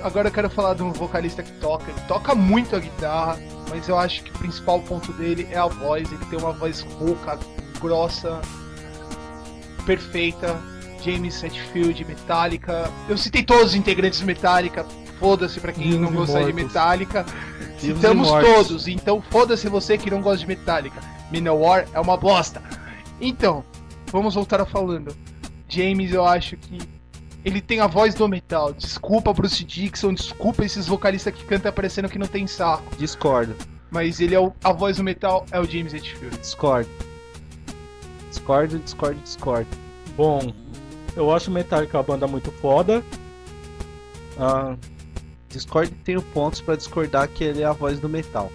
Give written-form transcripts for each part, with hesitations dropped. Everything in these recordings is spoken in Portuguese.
Agora eu quero falar de um vocalista que toca. Ele toca muito a guitarra, mas eu acho que o principal ponto dele é a voz. Ele tem uma voz rouca, grossa, perfeita. James Hetfield, Metallica. Eu citei todos os integrantes do Metallica. Foda-se pra quem não gosta de Metallica. Citamos todos, então foda-se você que não gosta de Metallica. Manowar é uma bosta. Então, vamos voltar a falando. James, eu acho que ele tem a voz do metal. Desculpa Bruce Dickinson, desculpa esses vocalistas que cantam parecendo que não tem saco. Discordo. Mas ele é a voz do metal é o James Hetfield. Discordo. Bom, eu acho o Metallica uma banda muito foda. Discordo e tenho pontos pra discordar que ele é a voz do metal.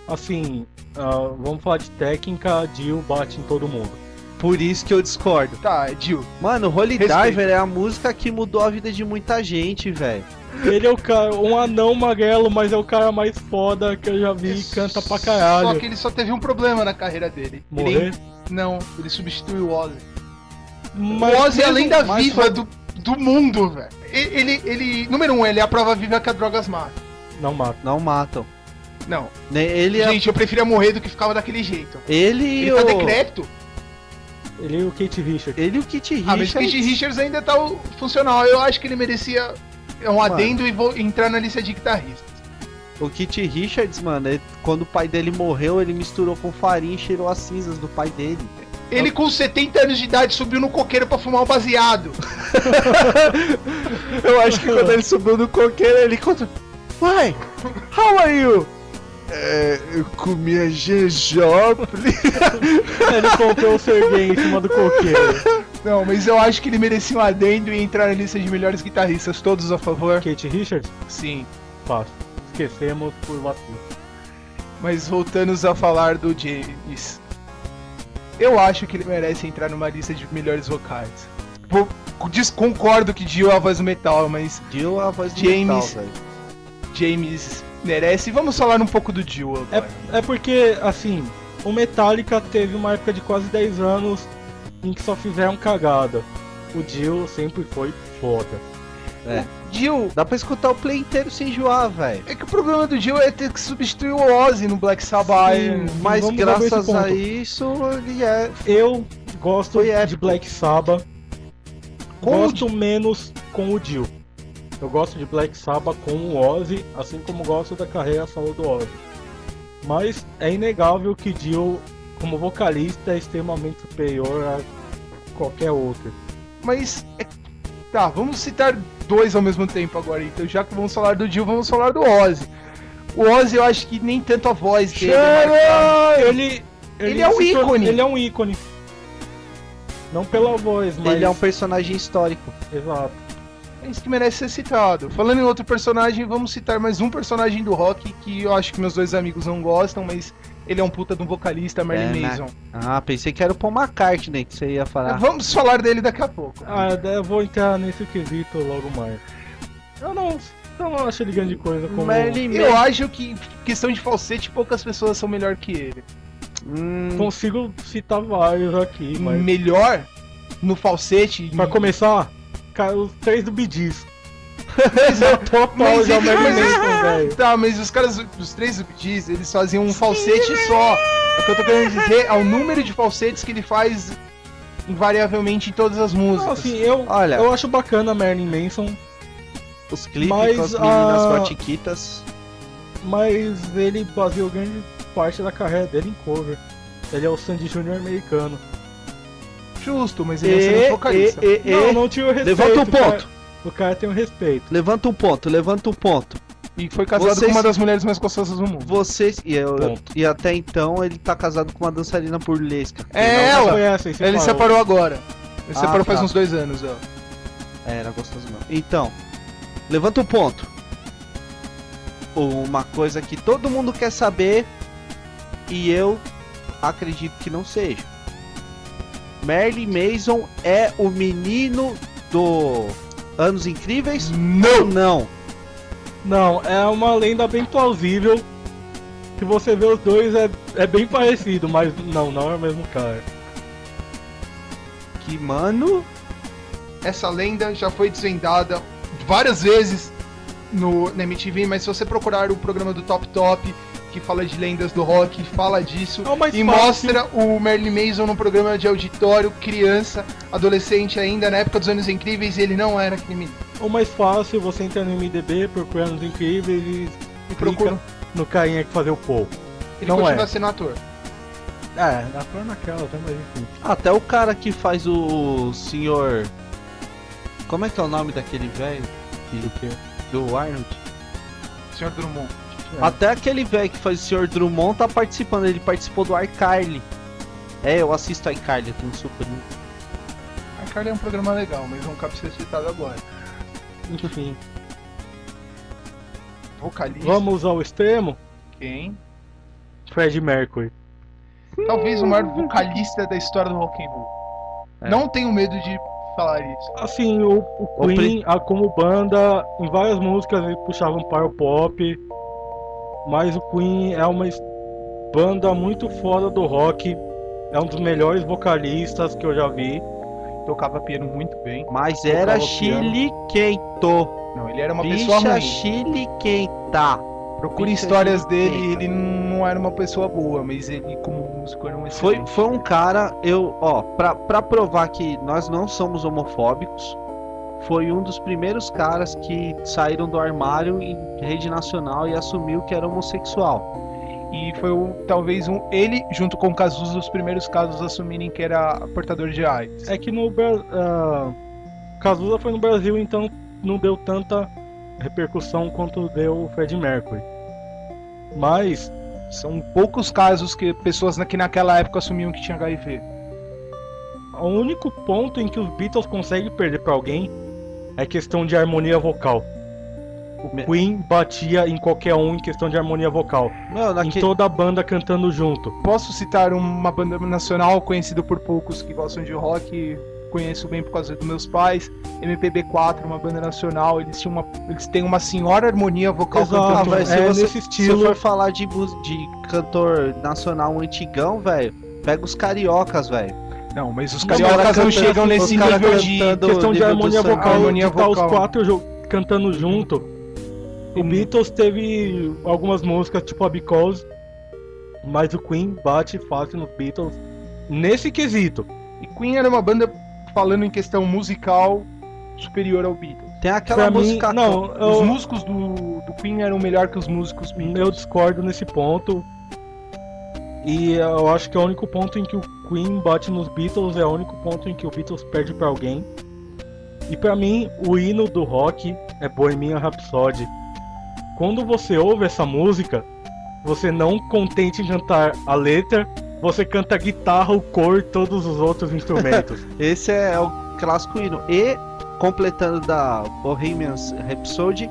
Assim, vamos falar de técnica, Dio bate em todo mundo. Por isso que eu discordo. Tá, Dio. Mano, Holy Respeito. Diver é a música que mudou a vida de muita gente, velho. Ele é o cara, um anão magrelo, mas é o cara mais foda que eu já vi e canta pra caralho. Só que ele só teve um problema na carreira dele. Morrer? Ele substituiu o Ozzy. Mas O Ozzy é a mesmo- lenda mas viva foi- do mundo, velho. Número 1, ele é a prova viva que as drogas matam. Não mata. Não matam. Não. Ele é. Gente, eu preferia morrer do que ficava daquele jeito. Ele e Ele tá o. decrépito. Ele e o Kate Richards. Ele e o Kit Ah, mas o Richards. Keith Richards ainda tá funcional. Eu acho que ele merecia um adendo e vou entrar na lista de guitarristas. O Kit Richards, mano, quando o pai dele morreu, ele misturou com farinha e cheirou as cinzas do pai dele. Ele com 70 anos de idade subiu no coqueiro pra fumar um baseado. Eu acho que quando ele subiu no coqueiro, ele conta. Why? How are you? Eu comia G-Joplin. Ele comprou o Serguei em cima do coqueiro. Não, mas eu acho que ele merecia um adendo e entrar na lista de melhores guitarristas. Todos a favor? Kate Richards? Sim. Fácil. Esquecemos por vacilo. Mas voltando a falar do James. Eu acho que ele merece entrar numa lista de melhores vocais. Concordo que Dio é a voz do metal, mas Dio é a voz do James- metal, velho. James merece. Vamos falar um pouco do Dio agora. É porque, assim, o Metallica teve uma época de quase 10 anos em que só fizeram cagada. O Dio sempre foi foda. Dio, Dá pra escutar o play inteiro sem enjoar, velho. é que o problema do Dio é ter que substituir o Ozzy no Black Sabbath. Sim. Mas Vamos resolver esse graças a ponto. isso, ele é. Eu gosto Foi de épico. Black Sabbath. Com o Gosto menos com o Dio. Eu gosto de Black Sabbath com o Ozzy, assim como gosto da carreira solo do Ozzy. Mas é inegável que Dio, como vocalista, é extremamente superior a qualquer outro. Mas, tá, vamos citar dois ao mesmo tempo agora. Então, já que vamos falar do Dio, vamos falar do Ozzy. O Ozzy, eu acho que nem tanto a voz dele é marcada. Ele é um se torna- ícone. Ele é um ícone. Não pela voz, mas... Ele é um personagem histórico. Exato. É isso que merece ser citado. Falando em outro personagem, vamos citar mais um personagem do rock que eu acho que meus dois amigos não gostam, mas ele é um puta de um vocalista, Marilyn né? Manson. Ah, pensei que era o Paul McCartney que você ia falar. Vamos falar dele daqui a pouco. Eu vou entrar nesse quesito logo mais. Eu não acho ele grande coisa como... Marilyn Eu Manson. acho que, questão de falsete, poucas pessoas são melhor que ele. Consigo citar vários aqui, mas... Melhor no falsete. Pra começar, cara, os três do Bee Gees. Mas é Total Mas já é o que- Marilyn mas- Manson, velho. Tá, mas os caras, os três do Bee Gees, eles faziam um falsete só. O que eu tô querendo dizer é o número de falsetes que ele faz invariavelmente em todas as Não, músicas. assim, eu acho bacana a Marilyn Manson, Os clipes Mas, com as meninas ah, batiquitas. mas ele baseou grande parte da carreira dele em cover. Ele é o Sandy Jr. americano. Justo, mas ele é um excelente vocalista. Não tira o respeito. Levanta um o cara- ponto. O cara tem um respeito. Levanta um ponto. E foi casado Vocês- com uma das mulheres mais gostosas do mundo. Vocês. Ponto. E até então ele tá casado com uma dançarina burlesca. É Não ela! foi essa, Ele separou agora. Ele Ah, separou faz tá. uns 2 anos, ó. Era gostoso mesmo. Então, levanta um ponto. Uma coisa que todo mundo quer saber e eu acredito que não seja. Marilyn Manson é o menino do Anos Incríveis? Não! Não. Não, é uma lenda bem plausível. Se você vê os dois é bem parecido, mas não é o mesmo cara. Que mano. Essa lenda já foi desvendada várias vezes na MTV, mas se você procurar o programa do Top Top, que fala de lendas do rock, fala disso, e mostra o Marilyn Manson num programa de auditório, criança, adolescente ainda, na época dos Anos Incríveis, e ele não era criminoso. O mais fácil, você entra no MDB, procura Anos Incríveis e procura no carinha que fazer o Paul. Ele continua sendo ator. Ator naquela, mas enfim. Até o cara que faz o senhor... Como é que é o nome daquele velho? Do Arnold? Senhor Drummond. Até aquele velho que faz o Sr. Drummond tá participando, ele participou do iCarly. Eu assisto iCarly, eu tenho um sobrinho. iCarly é um programa legal, mas não cabe ser citado agora. Enfim. Vocalista. Vamos ao extremo? Quem? Freddie Mercury. Talvez o maior vocalista da história do rock and roll. Não tenho medo de falar isso. Assim, o Queen, como banda, em várias músicas eles puxavam para o pop. Mas o Queen é uma banda muito fora do rock. É um dos melhores vocalistas que eu já vi. Tocava piano muito bem. Mas era chiliquento. Não, ele era uma pessoa ruim. Chiliquenta. Procure histórias dele, ele não era uma pessoa boa, mas ele como músico era um excelente. Foi um cara, pra provar que nós não somos homofóbicos, foi um dos primeiros caras que saíram do armário em rede nacional e assumiu que era homossexual. E foi talvez ele, junto com o Cazuza, os primeiros casos a assumirem que era portador de AIDS. É que Cazuza foi no Brasil, então não deu tanta repercussão quanto deu o Freddie Mercury. Mas são poucos casos que pessoas que naquela época assumiam que tinha HIV. O único ponto em que os Beatles conseguem perder pra alguém é questão de harmonia vocal. O Queen batia em qualquer um em questão de harmonia vocal. Em toda a banda cantando junto. Posso citar uma banda nacional conhecida por poucos que gostam de rock, conheço bem por causa dos meus pais, MPB4, uma banda nacional, eles têm uma senhora harmonia vocal. Exato, cantando nesse estilo. Se for falar de cantor nacional antigão, velho, pega os cariocas, velho. Não, mas os cariocas não chegam nesse nível de questão de harmonia vocal, de estar os quatro cantando junto. O Beatles teve algumas músicas tipo a Because, mas o Queen bate fácil nos Beatles nesse quesito. E Queen era uma banda, falando em questão musical, superior ao Beatles. Tem aquela música... Os músicos do Queen eram melhor que os músicos Beatles. Eu discordo nesse ponto. E eu acho que é o único ponto em que o Queen bate nos Beatles, é o único ponto em que o Beatles perde pra alguém. E pra mim, o hino do rock é Bohemian Rhapsody. Quando você ouve essa música, você não contente em cantar a letra, você canta a guitarra, o coro e todos os outros instrumentos. Esse é o clássico hino. E, completando da Bohemian Rhapsody,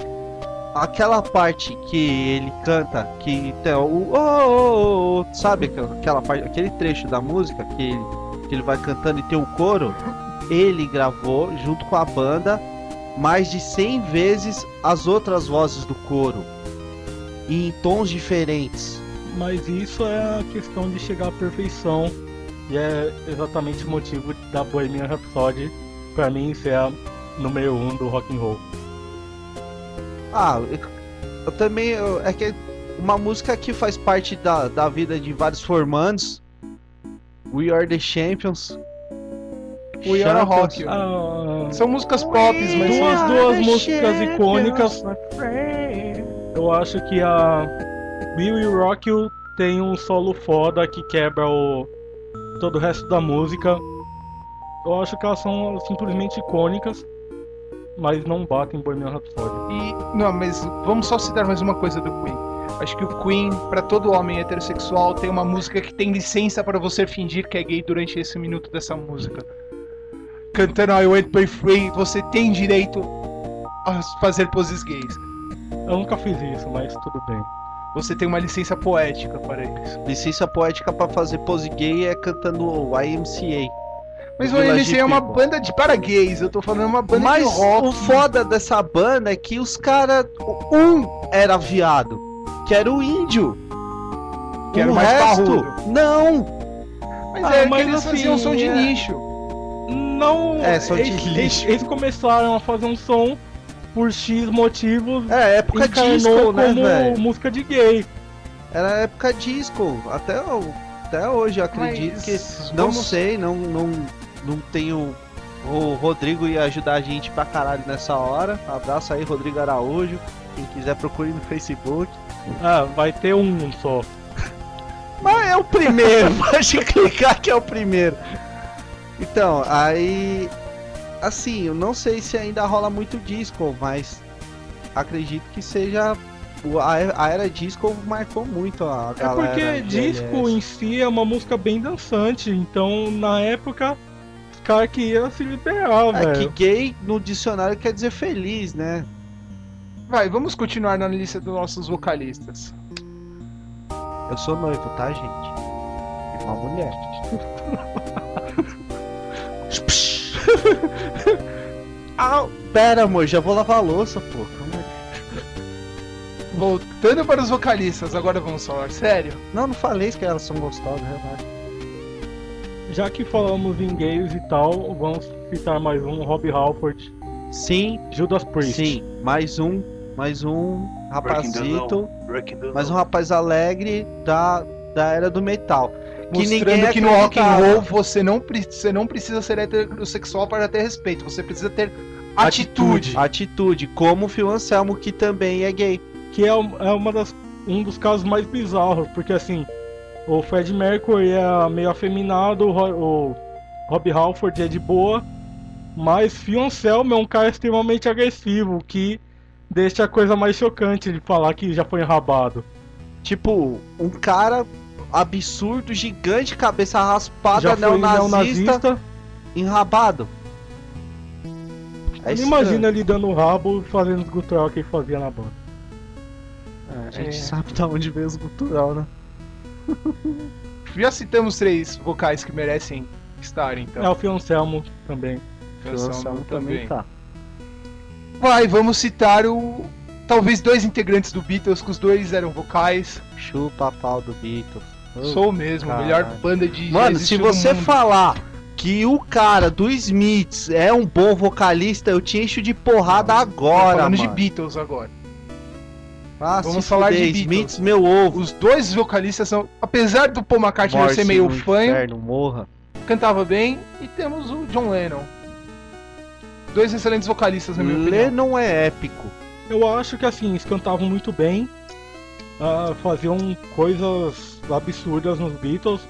aquela parte que ele canta, que tem sabe aquela parte, aquele trecho da música que ele vai cantando e tem o coro, ele gravou junto com a banda mais de 100 vezes as outras vozes do coro, e em tons diferentes. Mas isso é a questão de chegar à perfeição, e é exatamente o motivo da Bohemian Rhapsody pra mim ser a número 1 do rock and roll. Eu também, é que uma música que faz parte da vida de vários formandos, We Are The Champions. We Are Rock. São músicas pop, mas duas músicas icônicas. Eu acho que a We Will Rock You tem um solo foda que quebra todo o resto da música. Eu acho que elas são simplesmente icônicas, mas não batem Bohemian Rhapsody. Mas vamos só citar mais uma coisa do Queen. Acho que o Queen, pra todo homem heterossexual, tem uma música que tem licença para você fingir que é gay durante esse minuto dessa música. Cantando I Want to Be Free, você tem direito a fazer poses gays. Eu nunca fiz isso, mas tudo bem. Você tem uma licença poética para isso. Licença poética para fazer pose gay é cantando o YMCA. Mas o YMCA é uma banda para gays, eu tô falando uma banda de rock. Mas o foda dessa banda é que os caras... era viado, que era o índio. Que era o mais parrudo. Não! Mas eles faziam som de nicho. Não, só de lixo. Eles começaram a fazer um som por X motivos, Época encarnou disco, né, como velho? música de gay. Era época disco. Até hoje eu acredito que. Não sei, não tenho. O Rodrigo ia ajudar a gente pra caralho nessa hora. Abraço aí, Rodrigo Araújo. Quem quiser procure no Facebook. Ah, vai ter um só. Mas é o primeiro, pode clicar que é o primeiro. Então, aí. Assim, eu não sei se ainda rola muito disco, mas acredito que seja. A era disco marcou muito a galera. É porque disco em si é uma música bem dançante, então na época os caras queriam se liberar, É velho. que gay no dicionário quer dizer feliz, né? Vai, vamos continuar na lista dos nossos vocalistas. Eu sou noivo, tá, gente? E uma mulher. Ah, pera, amor, já vou lavar a louça, pô. Calma aí. Voltando para os vocalistas, agora vamos falar sério. Não falei que elas são gostosas, relaxa. Já que falamos em gays e tal, vamos citar mais um, Rob Halford, Sim, Judas Priest. sim. Mais um rapazito. Mais um rapaz alegre da era do metal. Mostrando que no rock and acreditava. roll você não precisa ser heterossexual para ter respeito, você precisa ter atitude. Atitude, como o Phil Anselmo, que também é gay. Que é um dos casos mais bizarros, porque assim, o Fred Mercury é meio afeminado, o Rob Halford é de boa, mas Phil Anselmo é um cara extremamente agressivo, que deixa a coisa mais chocante de falar que já foi enrabado. Tipo, um cara absurdo, gigante, cabeça raspada, Já foi neonazista. enrabado. É estranho. Imagina ele dando o rabo fazendo os gutural que ele fazia na banda. A gente sabe de onde veio os gutural, né? Já citamos 3 vocais que merecem estar, então. É o Phil Anselmo também. Canção também. tá. Vai, vamos citar talvez 2 integrantes do Beatles, que os 2 eram vocais. Chupa pau do Beatles. Sou mesmo, a melhor banda de Mano, já se existiu no você mundo. falar que o cara do Smiths é um bom vocalista, eu te encho de porrada Tô agora, falando mano. de Beatles agora. Ah, Vamos se falar fuder, de Beatles. Smiths, meu ovo. Os 2 vocalistas são, apesar do Paul McCartney Morte ser meio no fanho, inferno, morra. cantava bem, e temos o John Lennon. 2 excelentes vocalistas, na minha opinião. Lennon é épico. Eu acho que assim, eles cantavam muito bem, faziam coisas absurdas nos Beatles,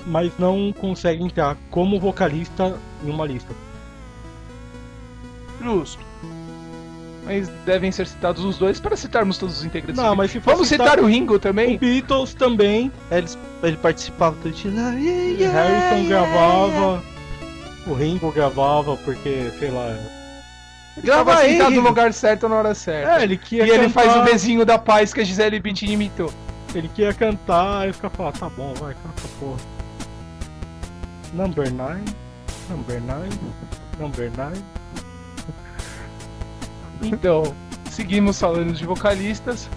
mas não conseguem entrar como vocalista em uma lista. Justo. Mas devem ser citados os 2 para citarmos todos os integrantes. Não, do mas se Beatles. for Vamos citar o Ringo O também? Beatles também, Ele participava do dia. Harrison gravava, o Ringo gravava, porque, sei lá. Grava Tava aí, sentado no Ringo. lugar certo na hora certa. Ele E queria ele cantar, faz o bezinho da paz que a Gisele Bündchen imitou. ele queria cantar, e ficava falando, tá bom, vai, canta porra. Number 9, Number 9, Number 9. Então, seguimos falando de vocalistas.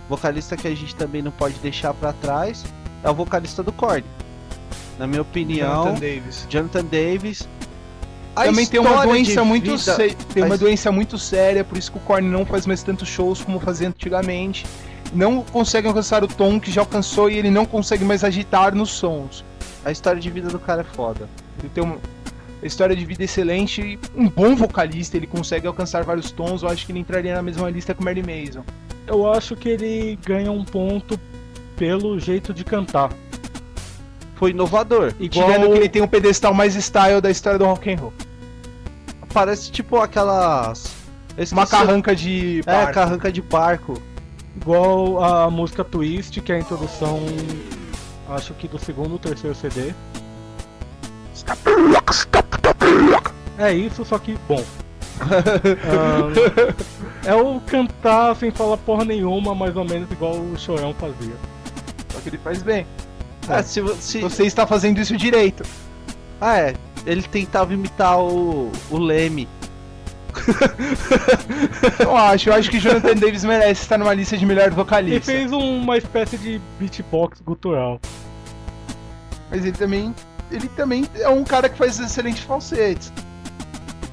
Vocalista que a gente também não pode deixar pra trás é o vocalista do Korn. Na minha opinião, Jonathan Davis. Jonathan Davis. A Também tem uma história doença de muito vida- tem uma a- doença muito séria, por isso que o Korn não faz mais tantos shows como fazia antigamente. Não consegue alcançar o tom que já alcançou e ele não consegue mais agitar nos sons. A história de vida do cara é foda. Ele tem uma história de vida excelente e um bom vocalista, ele consegue alcançar vários tons. Eu acho que ele entraria na mesma lista que o Merle Mason. Eu acho que ele ganha um ponto pelo jeito de cantar. Foi inovador. Igual Tirando que ele tem o pedestal mais style da história do rock and roll. Parece tipo aquelas. Eu esqueci Uma o- carranca de É, barco. carranca de barco. Igual a música Twist, que é a introdução, acho que do segundo ou terceiro CD. É isso, só que bom. É o cantar sem falar porra nenhuma, mais ou menos igual o Chorão fazia. Só que ele faz bem. Se... Você está fazendo isso direito. Ah, é. Ele tentava imitar o Leme. Eu acho que Jonathan Davis merece estar numa lista de melhor Ele vocalista. fez uma espécie de beatbox gutural. Mas ele também é um cara que faz excelentes falsetes.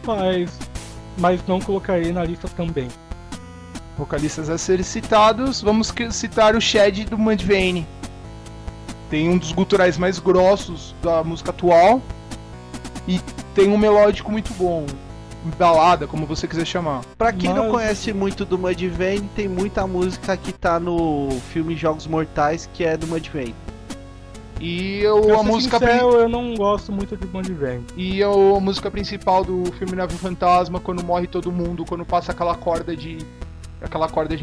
Mas mas não colocarei na lista também. Vocalistas a serem citados, vamos citar o Shed do Mudvayne. Tem um dos guturais mais grossos da música atual e tem um melódico muito bom, balada, como você quiser chamar. Pra quem não conhece muito do Mudvayne, tem muita música que tá no filme Jogos Mortais, que é do Mudvayne. E a música eu não gosto muito de Mudvayne. E a música principal do filme Nave Fantasma, quando morre todo mundo, quando passa aquela corda de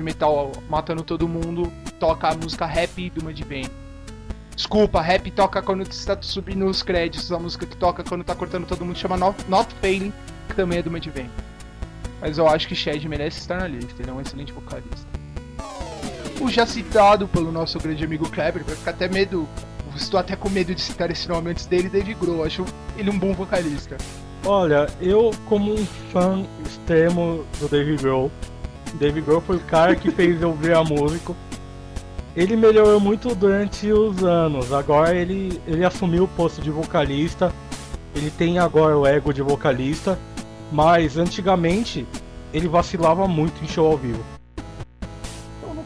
metal matando todo mundo, toca a música Happy do Mudvayne. Desculpa, Happy toca quando está subindo os créditos, a música que toca quando tá cortando todo mundo chama Not Failing, que também é do Mudvayne. Mas eu acho que Shed merece estar na lista, ele é um excelente vocalista. O já citado pelo nosso grande amigo Kleber, vai ficar até medo, estou até com medo de citar esse nome antes dele, Dave Grohl, acho ele um bom vocalista. Olha, eu como um fã extremo do Dave Grohl foi o cara que fez eu ver a música. Ele melhorou muito durante os anos, agora ele assumiu o posto de vocalista, ele tem agora o ego de vocalista, mas antigamente ele vacilava muito em show ao vivo.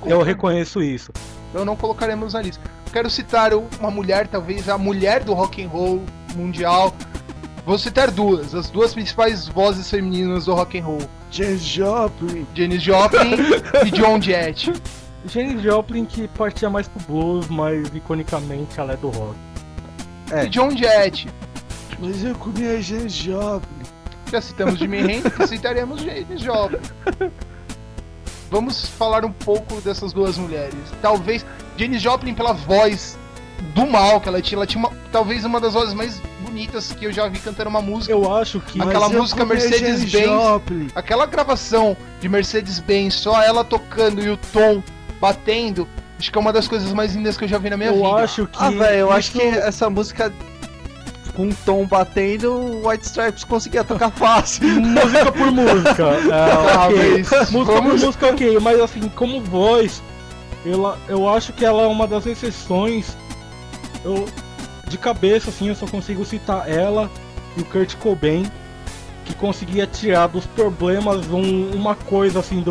Eu reconheço isso. Então não colocaremos na lista. Quero citar uma mulher, talvez a mulher do rock and roll mundial. Vou citar duas, as duas principais vozes femininas do rock and roll. Janis Joplin e Joan Jett. Janis Joplin que partia mais pro blues, mas iconicamente ela é do rock. E Joan Jett. Mas eu comi a Janis Joplin. Já citamos Jimi Hendrix, citaremos Janis Joplin. Vamos falar um pouco dessas duas mulheres. Talvez Janis Joplin pela voz do mal que ela tinha talvez uma das vozes mais bonitas que eu já vi cantando uma música. Eu acho que aquela música Mercedes-Benz, aquela gravação de Mercedes-Benz, só ela tocando e o tom batendo, acho que é uma das coisas mais lindas que eu já vi na minha vida. Eu acho que eu acho que essa música com um tom batendo, o White Stripes conseguia tocar fácil. Música por música. Música por música, ok, mas assim, como voz, eu acho que ela é uma das exceções. De cabeça, assim, eu só consigo citar ela e o Kurt Cobain, que conseguia tirar dos problemas uma coisa assim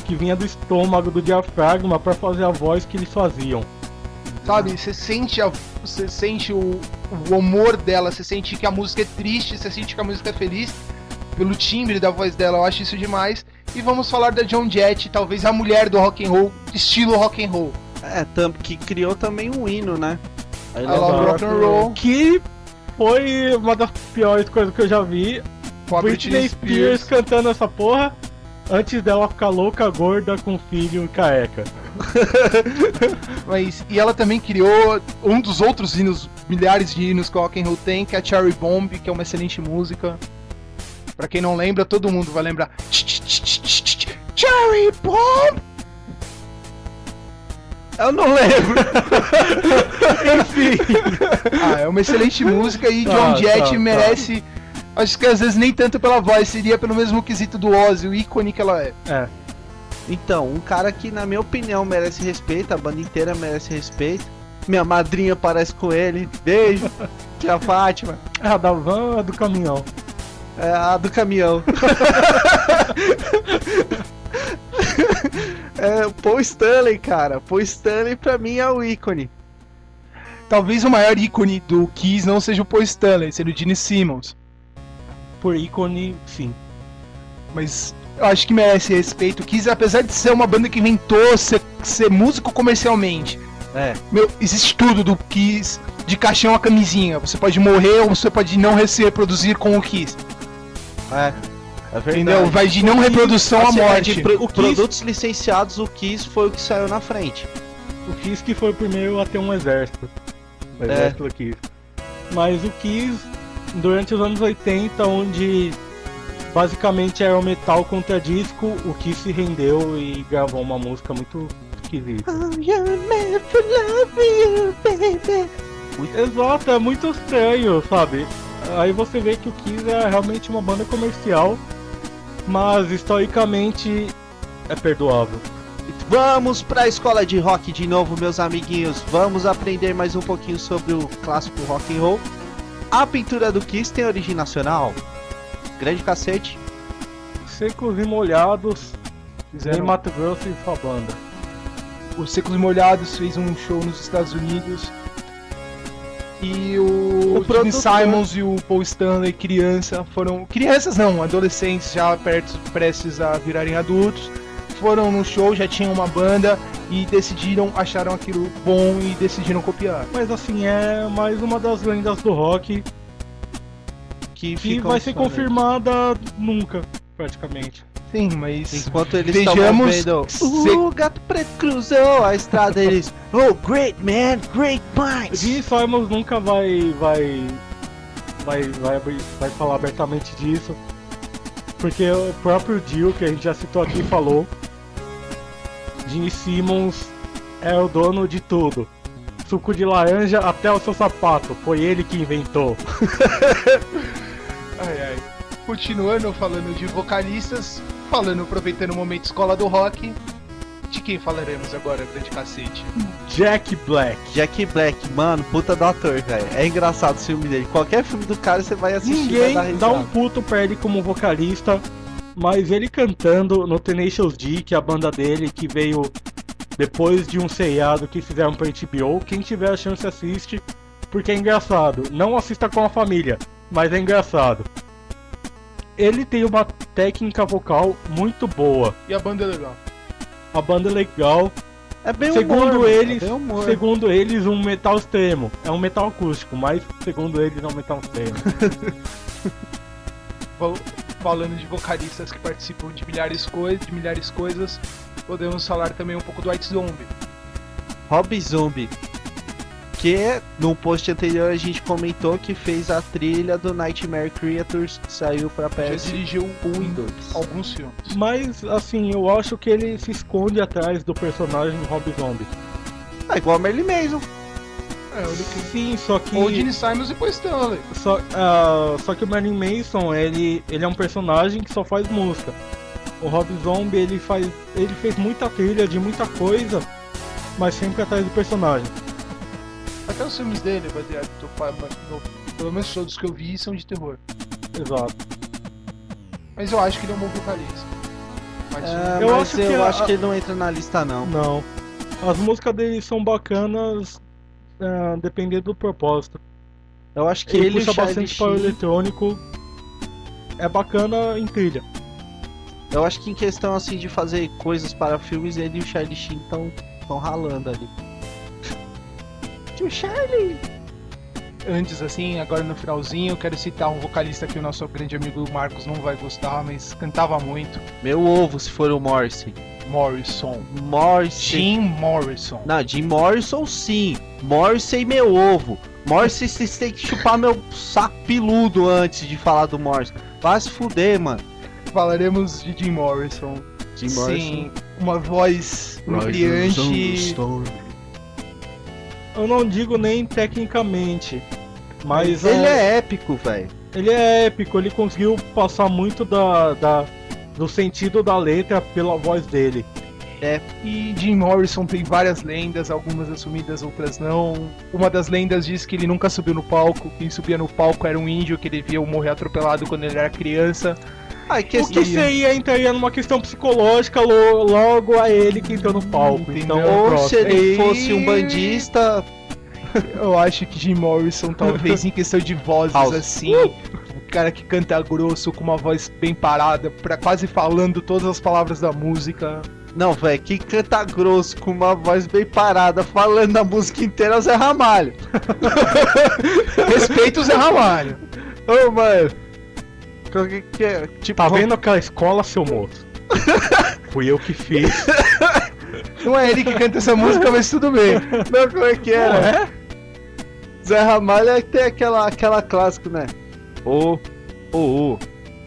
que vinha do estômago, do diafragma, pra fazer a voz que eles faziam. Sabe, você sente o humor dela, você sente que a música é triste, você sente que a música é feliz, pelo timbre da voz dela, eu acho isso demais. E vamos falar da Joan Jett, talvez a mulher do rock and roll, estilo rock and roll. Que criou também um hino, né? I Love Rock and Roll. Que foi uma das piores coisas que eu já vi. Com a Britney Spears cantando essa porra antes dela ficar louca, gorda, com filho e careca. E ela também criou um dos outros hinos, milhares de hinos que o rock and roll tem, que é a Cherry Bomb, que é uma excelente música. Pra quem não lembra, todo mundo vai lembrar. Cherry Bomb! Eu não lembro. Enfim. É uma excelente música e Joan Jett merece. Acho que às vezes nem tanto pela voz, seria pelo mesmo quesito do Ozzy, o ícone que ela é. Então, um cara que na minha opinião merece respeito, a banda inteira merece respeito. Minha madrinha parece com ele. Beijo. Tia Fátima. É a da van ou a do caminhão? É a do caminhão. Paul Stanley, cara. Paul Stanley pra mim é o ícone. Talvez o maior ícone do Kiss não seja o Paul Stanley, seja o Gene Simmons. Por ícone, sim. Mas eu acho que merece respeito. O Kiss, apesar de ser uma banda que inventou ser músico comercialmente. Existe tudo do Kiss, de caixão a camisinha. Você pode morrer ou você pode não se reproduzir com o Kiss. É verdade. Entendeu? Vai de não reprodução à morte. Produtos licenciados, o Kiss foi o que saiu na frente. O Kiss que foi o primeiro a ter um exército. O exército do Kiss. Mas o Kiss, durante os anos 80, onde basicamente era o metal contra disco, o Kiss se rendeu e gravou uma música muito esquisita. Exato, é muito estranho, sabe? Aí você vê que o Kiss é realmente uma banda comercial, mas historicamente é perdoável. Vamos pra escola de rock de novo, meus amiguinhos. Vamos aprender mais um pouquinho sobre o clássico rock and roll. A pintura do Kiss tem origem nacional? Grande cacete. Secos e Molhados em Fizeram... Mato Grosso e sua banda. Os Secos e Molhados fez um show nos Estados Unidos. E o Gene produtor... Simons e o Paul Stanley, crianças não, adolescentes já prestes a virarem adultos, foram no show, já tinham uma banda e acharam aquilo bom e decidiram copiar. Mas assim, é mais uma das lendas do rock que vai ser confirmada nunca, praticamente. Sim, mas enquanto eles estão vendo o gato preto cruzou a estrada, eles oh, great man, great minds. Gene Simons nunca vai falar abertamente disso, porque o próprio Dio, que a gente já citou aqui, falou: Gene Simmons é o dono de tudo. Suco de laranja até o seu sapato, foi ele que inventou. Ai. Continuando falando de vocalistas, aproveitando o momento escola do rock, de quem falaremos agora, grande cacete? Jack Black. Jack Black, mano, puta do ator, velho. É engraçado o filme dele. Qualquer filme do cara você vai assistir. Ninguém dá um puto pra ele como vocalista, mas ele cantando no Tenacious D, que é a banda dele, que veio depois de um seriado que fizeram pra HBO. Quem tiver a chance assiste, porque é engraçado. Não assista com a família, mas é engraçado. Ele tem uma técnica vocal muito boa. E a banda é legal. A banda é legal. É bem segundo humor, eles, é bem humor. segundo eles, um metal extremo. É um metal acústico, mas segundo eles é um metal extremo. Falando de vocalistas que participam de milhares de coisas, podemos falar também um pouco do White Zombie. Rob Zombie, que no post anterior a gente comentou que fez a trilha do Nightmare Creatures, que saiu pra PS. Já dirigiu e 2. Alguns filmes. Mas, assim, eu acho que ele se esconde atrás do personagem Rob Zombie. Ah, igual a Marilyn Manson. Sim, só que... Ou Gene Simons e Paul Stanley. Só que o Marilyn Manson, ele é um personagem que só faz música. O Rob Zombie, ele fez muita trilha de muita coisa, mas sempre atrás do personagem. Até os filmes dele, pelo menos todos que eu vi, são de terror. Exato. Mas eu acho que ele é um bom vocalista. Eu acho que ele não entra na lista, não. Não. As músicas dele são bacanas, dependendo do propósito. Eu acho que ele puxa bastante para o eletrônico. É bacana em trilha. Eu acho que em questão assim de fazer coisas para filmes, ele e o Charlie Sheen estão ralando ali. Tio Charlie! Antes, assim, agora no finalzinho, eu quero citar um vocalista que o nosso grande amigo Marcos não vai gostar, mas cantava muito. Meu ovo, se for o Morrissey. Morrison. Jim Morrison. Não, Jim Morrison sim. Morrissey, meu ovo. Morrissey, vocês têm que chupar meu saco peludo antes de falar do Morrissey. Vai se fuder, mano. Falaremos de Jim Morrison. Jim Morrison. Sim, uma voz brilhante. Eu não digo nem tecnicamente, mas... Ele é épico, velho. Ele é épico, ele conseguiu passar muito do sentido da letra pela voz dele. E Jim Morrison tem várias lendas, algumas assumidas, outras não. Uma das lendas diz que ele nunca subiu no palco. Quem subia no palco era um índio que ele via morrer atropelado quando ele era criança. O que seria entraria numa questão psicológica logo a ele que entrou no palco. Então, ou se ele fosse um bandista. Eu acho que Jim Morrison, talvez em questão de vozes assim, o cara que canta grosso com uma voz bem parada, quase falando todas as palavras da música. Não, velho, quem canta grosso com uma voz bem parada, falando a música inteira é o Zé Ramalho. Respeita o Zé Ramalho. Ô, mano. Tá vendo aquela escola, seu moço? Fui eu que fiz. Não é ele que canta essa música, mas tudo bem. Não, como é que era? Zé Ramalho é que tem aquela clássica, né?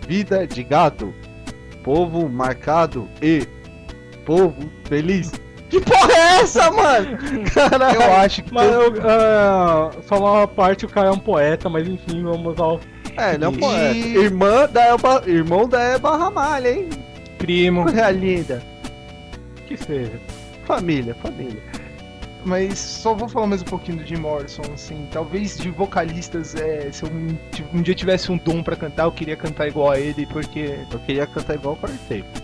Vida de gato. Povo marcado e povo feliz. Que porra é essa, mano? Caralho. Eu acho que... Mas falar uma parte, o cara é um poeta, mas enfim, vamos ao... ele é um poeta. Irmão da Eba Ramalho, hein? Primo. Coisa linda. Que seja. Família. Mas só vou falar mais um pouquinho do Jim Morrison, assim, talvez de vocalistas, se eu um dia tivesse um dom pra cantar, eu queria cantar igual a ele, porque Eu queria cantar igual o Quarteto.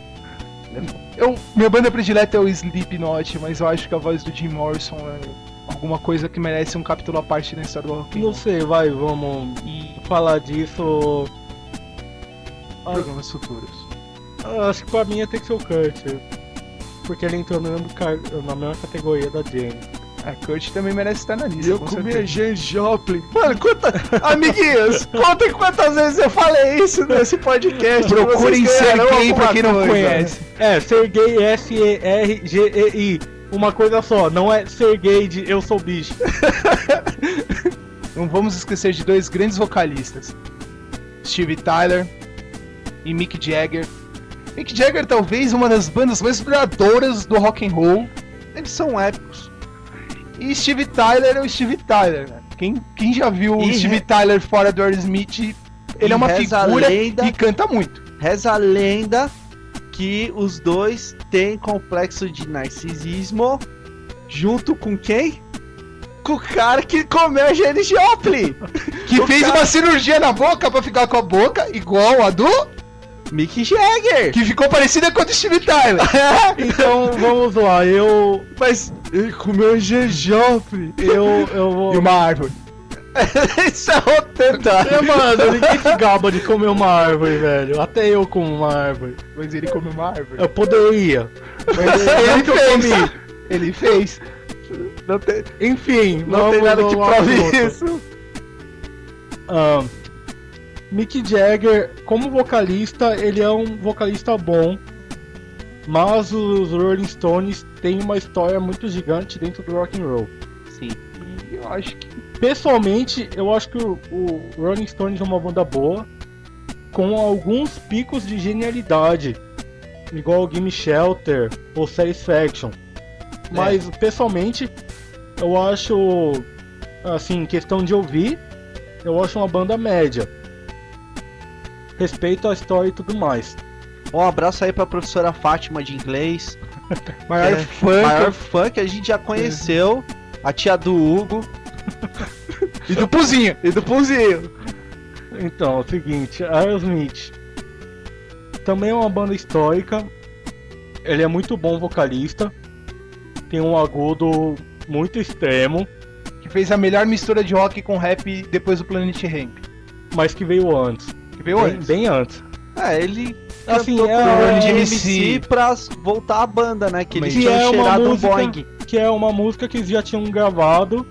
minha banda predileta é o Slipknot, mas eu acho que a voz do Jim Morrison é alguma coisa que merece um capítulo à parte na história do rock and Não roll. sei, vamos falar disso. Programas futuros. Acho que pra mim ia ter que ser o Kurt. Porque ele entrou na mesma categoria da Jane. A Kurt também merece estar na lista. Eu com comi a certeza. Jane Joplin. Mano, amiguinhos, contem quantas vezes eu falei isso nesse podcast. Procurem Vocês ganharam Sergei pra alguma quem não coisa. conhece. Sergei Sergei. Uma coisa só, não é Sergei de Eu Sou Bicho. Não vamos esquecer de dois grandes vocalistas, Steve Tyler e Mick Jagger. Mick Jagger talvez uma das bandas mais duradouras do rock and roll. Eles são épicos. E Steve Tyler é o Steve Tyler, né? Quem já viu o E Steve Tyler fora do Aerosmith, ele é uma reza a figura lenda- e canta muito. Reza a lenda que os dois têm complexo de narcisismo junto com quem? Com o cara que comeu a Jane Joplin. Que O fez cara- uma cirurgia na boca pra ficar com a boca igual a do... Mick Jagger. Que ficou parecida com a do Steve Tyler. Então vamos lá, Mas ele comeu a Jane Joplin. eu vou. E uma árvore. Isso é roteiro. Mano, ninguém se gaba de comer uma árvore, velho. Até eu como uma árvore. Mas ele comeu uma árvore. Eu poderia. Mas Ele nunca fez. comi. Ele fez. Não tem, Enfim, não tem vamos nada que ao prove assunto. isso. Mick Jagger, como vocalista, ele é um vocalista bom, mas os Rolling Stones têm uma história muito gigante dentro do rock and roll. Sim. E eu acho que Pessoalmente, eu acho que o Rolling Stones é uma banda boa, com alguns picos de genialidade, igual o Gimme Shelter ou Satisfaction. Mas, pessoalmente, eu acho, assim, questão de ouvir, eu acho uma banda média. Respeito a história e tudo mais. Um abraço aí pra professora Fátima de inglês. maior fã. Maior fã que a gente já conheceu. A tia do Hugo E do Puzinho. e do Punzinho. Então, é o seguinte, Aerosmith também é uma banda histórica. Ele é muito bom vocalista. Tem um agudo muito extremo, Que fez a melhor mistura de rock com rap depois do Planet Hemp. mas que veio antes. Que veio Bem, antes. bem antes. Ele Assim, cantou é pro Run um DMC pra voltar à banda, né? Que eles Que tinham é uma cheirado um música- Boeing. Que é uma música que eles já tinham gravado.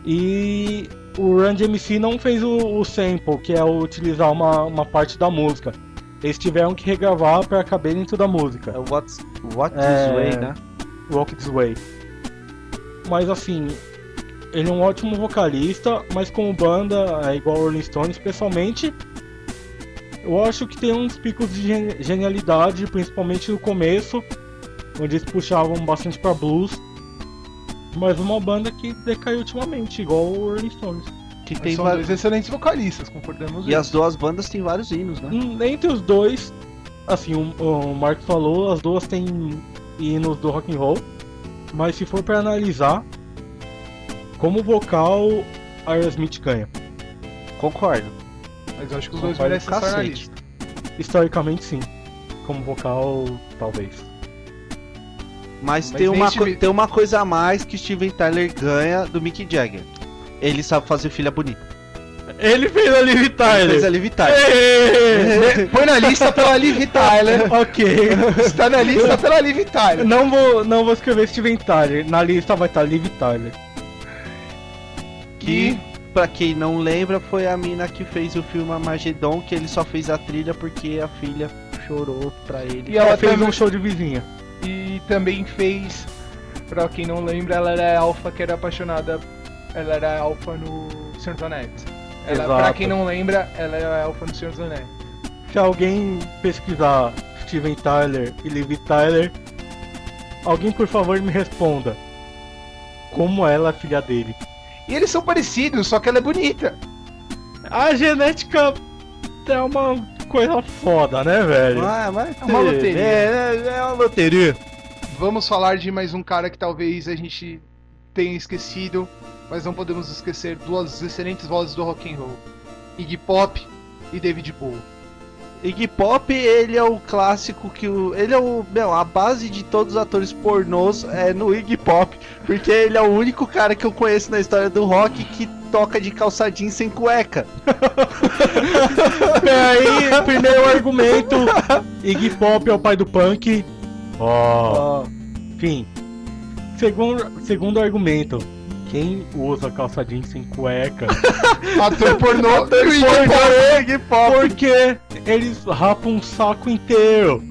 E o Run DMC não fez o sample, que é utilizar uma parte da música. Eles tiveram que regravar para caber dentro da música. É What This É. Way, né? Walk This Way. Mas assim, ele é um ótimo vocalista, mas como banda é igual ao Rolling Stones, pessoalmente, eu acho que tem uns picos de genialidade, principalmente no começo, onde eles puxavam bastante pra blues. Mas uma banda que decaiu ultimamente, igual o Rolling Stones. Que Mas tem são dois excelentes vocalistas, concordamos E nisso. as duas bandas têm vários hinos, né? Entre os dois, assim, o Marcos falou, as duas têm hinos do rock and roll, mas se for pra analisar, como vocal, Aerosmith ganha. Concordo. Mas eu acho que os dois Concordo merecem com estar na cacete. lista. Historicamente, sim. Como vocal, talvez. Mas, Mas tem, nem Steve- tem uma coisa a mais que Steven Tyler ganha do Mick Jagger. Ele sabe fazer filha bonita. Ele fez a Liv Ele fez a Liv Tyler. Põe na lista pela Liv Tyler. Ok. Está na lista pela Liv Tyler. Não vou escrever Steven Tyler. Na lista vai estar Liv Tyler. Que, pra quem não lembra, foi a mina que fez o filme Armageddon, que ele só fez a trilha porque a filha chorou pra ele. E ela fez também- um show de vizinha. E também fez, pra quem não lembra, ela era a Alpha que era apaixonada. Ela era a Alpha no Senhor dos Anéis. Ela, pra Exato. quem não lembra, ela era a Alpha no Senhor dos Anéis. Se alguém pesquisar Steven Tyler e Liv Tyler, alguém por favor me responda. Como ela é filha dele? E eles são parecidos, só que ela é bonita. A genética é uma coisa foda, né, velho? Mas É uma loteria. É uma loteria. Vamos falar de mais um cara que talvez a gente tenha esquecido, mas não podemos esquecer duas excelentes vozes do rock and roll: Iggy Pop e David Bowie. Iggy Pop, ele é o clássico que ele é a base de todos os atores pornôs é no Iggy Pop, porque ele é o único cara que eu conheço na história do rock que toca de calça jeans sem cueca. Aí, primeiro argumento, Iggy Pop é o pai do punk. Enfim. Segundo argumento, quem usa calça jeans sem cueca? Ator pornô e Iggy Pop. Porque eles rapam um saco inteiro.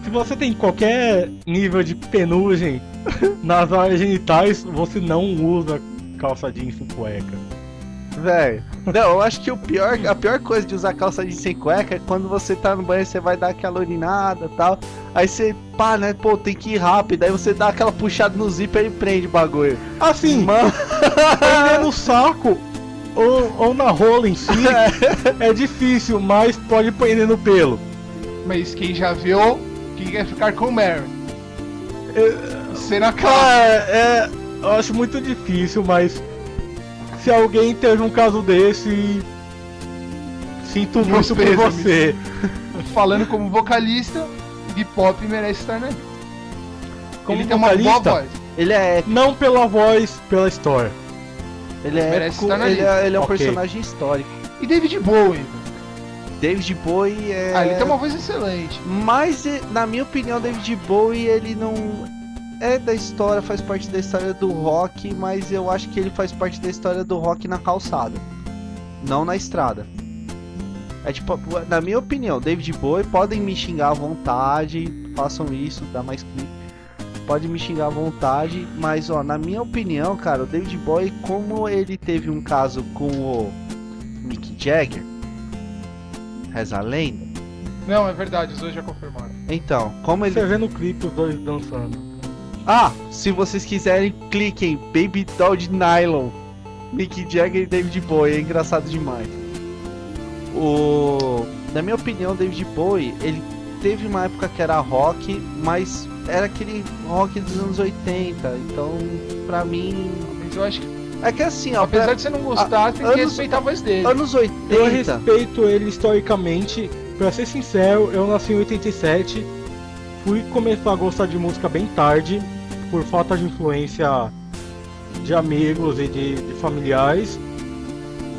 Se você tem qualquer nível de penugem nas áreas genitais, você não usa calça jeans sem cueca. Véi, não, eu acho que a pior coisa de usar calça jeans sem cueca é quando você tá no banheiro, você vai dar aquela urinada e tal. Aí você, né, tem que ir rápido. Aí você dá aquela puxada no zíper e prende o bagulho. Assim, Mano, prender no saco ou na rola em si é difícil, mas pode prender no pelo. Mas quem já viu, quem quer ficar com o Mary? Será que Eu acho muito difícil, mas se alguém teve um caso desse, sinto muito por você. Falando como vocalista, Iggy Pop merece estar na lista. Como ele tem uma boa vocalista, voz. ele é épico, não pela voz, pela história. ele é merece épico, estar na ele é um Ok. personagem histórico. E David Bowie. David Bowie é... Ah, ele tem uma voz excelente. Mas, na minha opinião, David Bowie, ele não é da história, faz parte da história do rock, mas eu acho que ele faz parte da história do rock na calçada, não na estrada. É tipo, na minha opinião, David Bowie, podem me xingar à vontade, façam isso, dá mais clique. Pode me xingar à vontade, mas ó, na minha opinião, cara, o David Bowie, como ele teve um caso com o Mick Jagger, reza a lenda. Não, é verdade, os dois já confirmaram. Então, como ele... Você vê no clipe os dois dançando. Ah, se vocês quiserem, cliquem Baby Doll de Nylon, Mick Jagger e David Bowie, é engraçado demais. Na minha opinião, David Bowie, ele teve uma época que era rock, mas era aquele rock dos anos 80, então pra mim... Mas eu acho que, É que assim, ó, apesar de você não gostar, tem que anos- respeitar a voz dele. anos Eu 80... respeito ele historicamente. Pra ser sincero, eu nasci em 87. Fui começar a gostar de música bem tarde, por falta de influência de amigos e de familiares.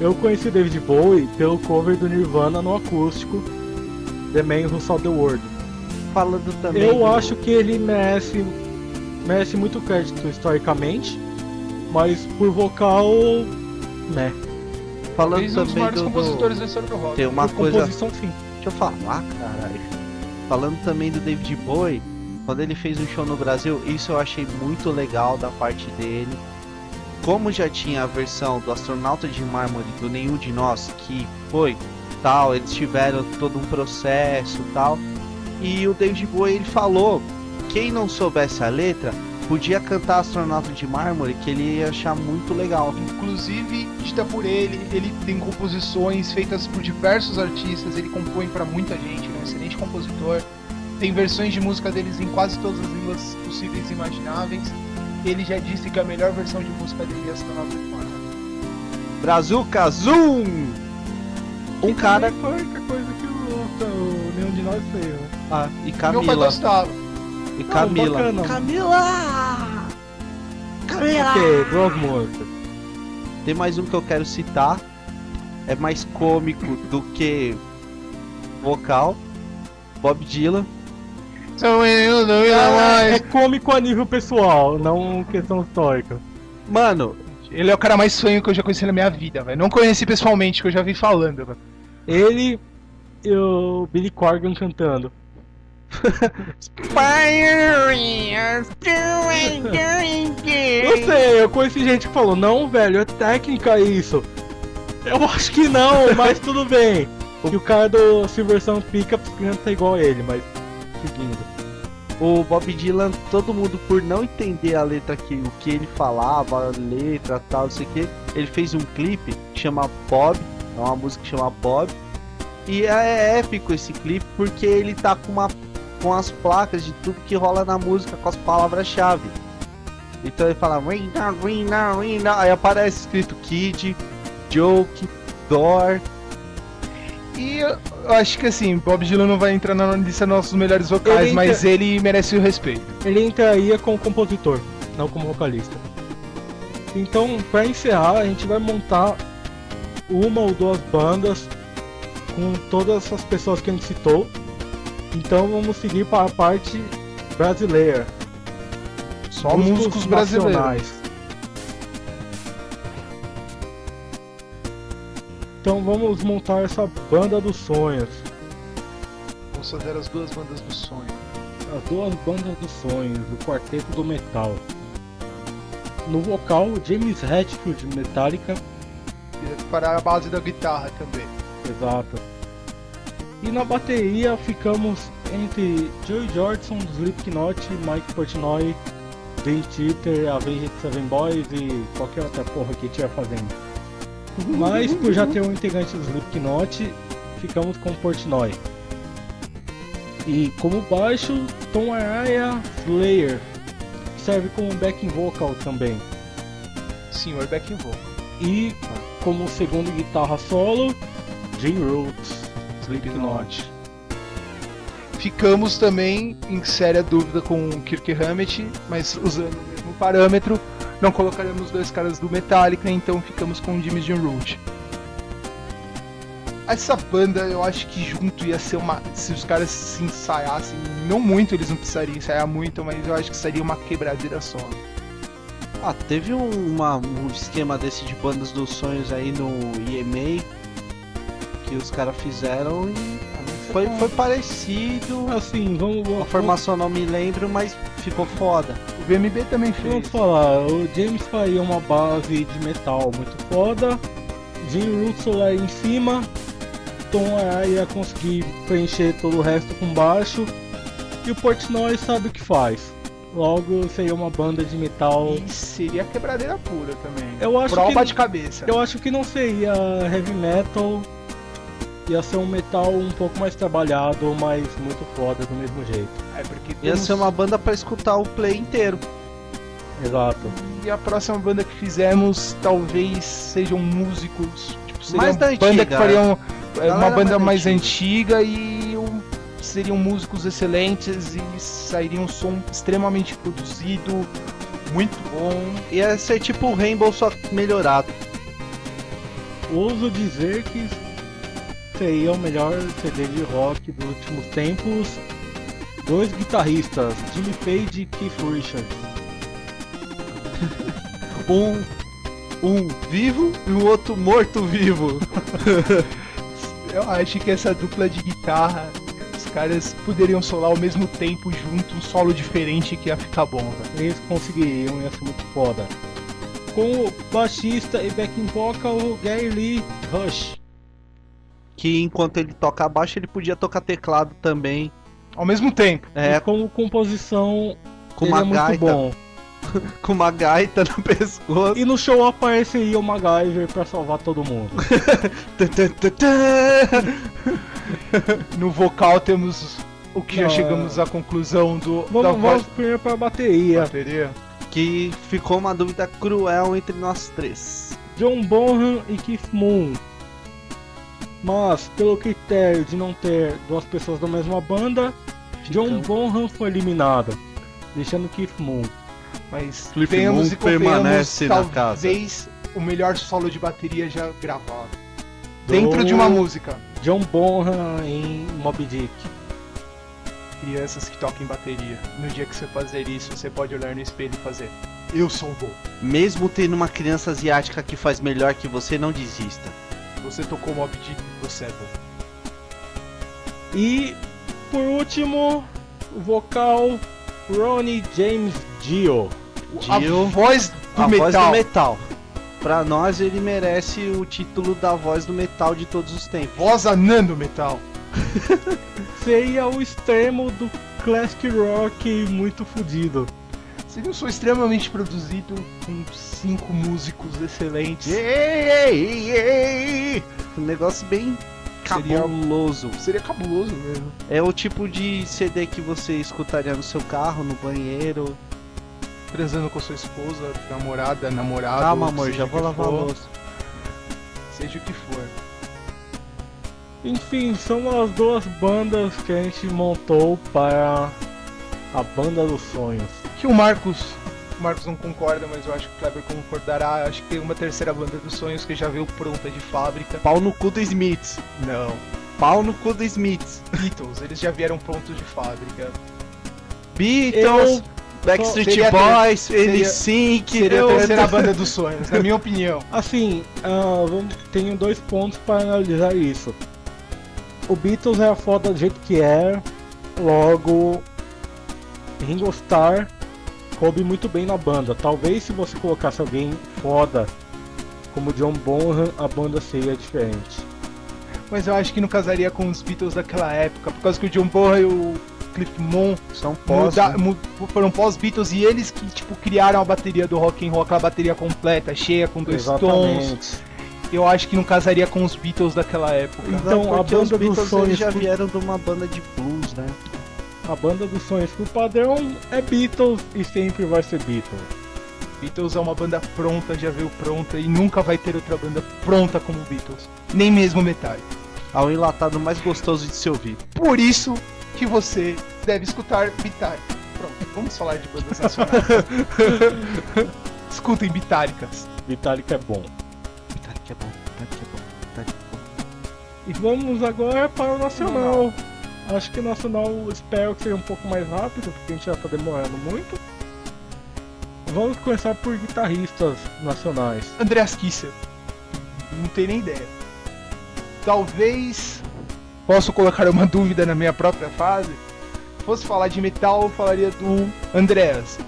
Eu conheci David Bowie pelo cover do Nirvana no acústico, The Man Who Sold the World. Falando também Eu do- acho que ele merece muito crédito historicamente, mas por vocal, né? Falando Talvez um dos também maiores do... compositores da história do rock. Tem uma Por coisa... composição, sim. Deixa eu falar, caralho. Falando também do David Bowie, quando ele fez um show no Brasil, isso eu achei muito legal da parte dele. Como já tinha a versão do Astronauta de Mármore do Nenhum de Nós, que foi tal, eles tiveram todo um processo tal. E o David Bowie, ele falou, quem não soubesse a letra, podia cantar Astronauta de Mármore, que ele ia achar muito legal. Inclusive, dita por ele tem composições feitas por diversos artistas, ele compõe pra muita gente, ele é um excelente compositor. Tem versões de música deles em quase todas as línguas possíveis e imagináveis. Ele já disse que a melhor versão de música dele é Astronauta de Mármore. Brazuca Zoom! Um cara... Também foi a única coisa que o Nenhum de Nós fez, né? Ah, e Meu pai Camila. gostava. E Camila. bacana. Camila! Camila! Ok, duas músicas. Tem mais um que eu quero citar. É mais cômico do que vocal. Bob Dylan. Sou eu, não ia É mais. cômico a nível pessoal, não questão histórica. Mano, Ele é o cara mais sonho que eu já conheci na minha vida, velho. Não conheci pessoalmente, que eu já vi falando, velho. Ele e o Billy Corgan cantando. Eu sei, eu conheci gente que falou, não, velho, é técnica isso. Eu acho que não, mas tudo bem. E o cara do Silverson Pickups canta igual a ele, mas seguindo. o Bob Dylan, todo mundo por não entender a letra o que ele falava, a letra tal, não sei o que, ele fez um clipe que chama Bob, é uma música que chama Bob. E é épico esse clipe porque ele tá com as placas de tudo que rola na música, com as palavras-chave. Então ele fala Winna, Winna, Winna. Aí aparece escrito Kid, Joke, Door. E eu acho que assim, Bob Dylan não vai entrar na lista dos nossos melhores vocais, Ele mas ele merece o respeito. Ele entraria como compositor, não como vocalista. Então, para encerrar, a gente vai montar uma ou duas bandas com todas essas pessoas que a gente citou. Então vamos seguir para a parte brasileira. Só músicos brasileiros. nacionais. Então vamos montar essa banda dos sonhos. Vamos fazer as duas bandas do sonho. As duas bandas dos sonhos, o quarteto do metal. No vocal, James Hetfield, Metallica. Para a base da guitarra também. Exato. E na bateria ficamos entre Joey Jordison, do Slipknot, Mike Portnoy, Dave Titter, Avenged Sevenboys e qualquer outra porra que estiver fazendo. Mas por já ter um integrante do Slipknot, ficamos com Portnoy. E como baixo, Tom Araya Slayer, que serve como backing vocal também. Senhor backing vocal. E como segundo guitarra solo, Jay Roots, Slipknot. Ficamos também em séria dúvida com o Kirk Hammett, mas usando o mesmo parâmetro, não colocaremos dois caras do Metallica, então ficamos com o Jimmy Jam Root. Essa banda eu acho que junto ia ser uma. Se os caras se ensaiassem, não muito, eles não precisariam ensaiar muito, mas eu acho que seria uma quebradeira só. Ah, teve um esquema desse de bandas dos sonhos aí no EMA que os caras fizeram e foi parecido. Assim, A formação não me lembro, mas ficou foda. O VMB também fez. Vamos falar, o James faria uma base de metal muito foda, Jim Russell lá em cima, Tom Araya ia conseguir preencher todo o resto com baixo, e o Portnoy sabe o que faz. Logo seria uma banda de metal. E seria quebradeira pura também. Eu acho Prova que, de cabeça. eu acho que não seria heavy metal, ia ser um metal um pouco mais trabalhado, mas muito foda do mesmo jeito. É porque Ia ser uma banda pra escutar o play inteiro. Exato. E a próxima banda que fizemos talvez sejam músicos. Tipo, seria Mais uma da banda antiga, que fariam. Galera Uma banda mais mais antiga e seriam músicos excelentes e sairia um som extremamente produzido, muito bom. Ia ser tipo o Rainbow só melhorado. Ouso dizer que seria o melhor CD de rock dos últimos tempos. Dois guitarristas, Jimmy Page e Keith Richards. Um vivo e o outro morto-vivo. Eu acho que essa dupla de guitarra, os caras poderiam solar ao mesmo tempo junto, um solo diferente que ia ficar bom, velho. Eles conseguiriam, ia ser muito foda. Com o baixista e backing vocal Gary Lee Rush. Que enquanto ele toca baixo, ele podia tocar teclado também. Ao mesmo tempo. E como composição, Com ele uma é muito gaita. bom. Com uma gaita no pescoço. E no show apareceria o MacGyver pra salvar todo mundo. No vocal temos o que já Não, chegamos à conclusão da Vamos primeiro pra bateria. bateria. Que ficou uma dúvida cruel entre nós três. John Bonham e Keith Moon. Mas, pelo critério de não ter duas pessoas da mesma banda, John Bonham foi eliminado, deixando Keith Moon. Mas Cliff venhamos Moon e convenhamos, permanece na talvez o melhor solo de bateria já gravado. Dentro de uma música. John Bonham em Moby Dick. Crianças que tocam bateria. No dia que você fazer isso, você pode olhar no espelho e fazer: eu sou bom. Mesmo tendo uma criança asiática que faz melhor que você, não desista. Você tocou Moby Dick, você é bom. E, por último, o vocal Ronnie James Dio. A Dio, voz do a metal. voz do metal. Pra nós, ele merece o título da voz do metal de todos os tempos. Voz anã do metal. Seria o extremo do classic rock muito fodido. Seria um som extremamente produzido, com 5 músicos excelentes. Um negócio bem Seria- cabuloso. Seria cabuloso mesmo. É o tipo de CD que você escutaria no seu carro, no banheiro. transando com sua esposa, namorada, namorado. Calma, amor, seja já o vou que lavar a for, louça. Seja o que for. Enfim, são as duas bandas que a gente montou para a Banda dos Sonhos. Que o Marcos não concorda, mas eu acho que o Kleber concordará. Acho que tem uma terceira banda dos sonhos que já veio pronta de fábrica. Pau no cu do Smiths. Não. Pau no cu do Smiths. Beatles, eles já vieram prontos de fábrica. Beatles, Backstreet seria Boys, seria- NSYNC. Seria a terceira banda dos sonhos, na minha opinião. Assim, tenho 2 pontos para analisar isso. O Beatles é foda do jeito que é, logo Ringo Starr coube muito bem na banda. Talvez se você colocasse alguém foda como John Bonham, a banda seria diferente. Mas eu acho que não casaria com os Beatles daquela época, por causa que o John Bonham e o Cliff Moon São pós. foram pós-Beatles e eles que tipo criaram a bateria do rock and roll, aquela bateria completa, cheia com 2 tons. Exatamente. Eu acho que não casaria com os Beatles daquela época. Então, a porque os banda dos Beatles sonhos eles já pro- vieram de uma banda de blues, né? A banda dos sonhos pro padrão é Beatles e sempre vai ser Beatles. Beatles é uma banda pronta, já veio pronta e nunca vai ter outra banda pronta como Beatles. Nem mesmo Metallica. Ao enlatado mais gostoso de se ouvir. Por isso que você deve escutar Metallica. Pronto, vamos falar de bandas nacionais. Escutem Metallicas. Metallica é bom. Metallica é bom, Metallica é bom, Metallica é bom. E vamos agora para o Nacional. Acho que o Nacional espero que seja um pouco mais rápido, porque a gente já tá demorando muito. Vamos começar por guitarristas nacionais. Andreas Kisser. Não tenho nem ideia. Talvez posso colocar uma dúvida na minha própria fase. Se fosse falar de metal, eu falaria do Andreas.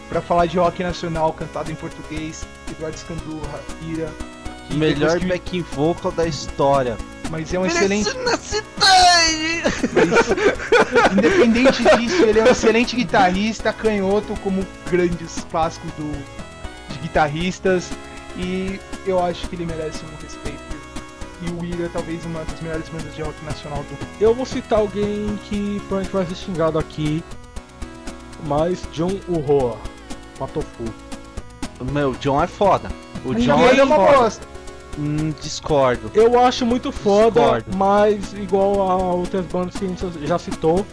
Pra falar de rock nacional cantado em português, Eduardo Scandurra, Ira. que Melhor depois que- backing vocal da história. Mas é um excelente. Na cidade! Mas, independente disso, ele é um excelente guitarrista, canhoto, como grandes clássicos de guitarristas. E eu acho que ele merece um respeito. E o Ira talvez uma das melhores bandas de rock nacional do mundo. Eu vou citar alguém que provavelmente vai ser xingado aqui, mas John Urroa, Patofu. Meu, o John é foda. O Ninguém John é é uma foda. bosta. Discordo. Eu acho muito foda, Discordo. mas igual a outras bandas que a gente já citou,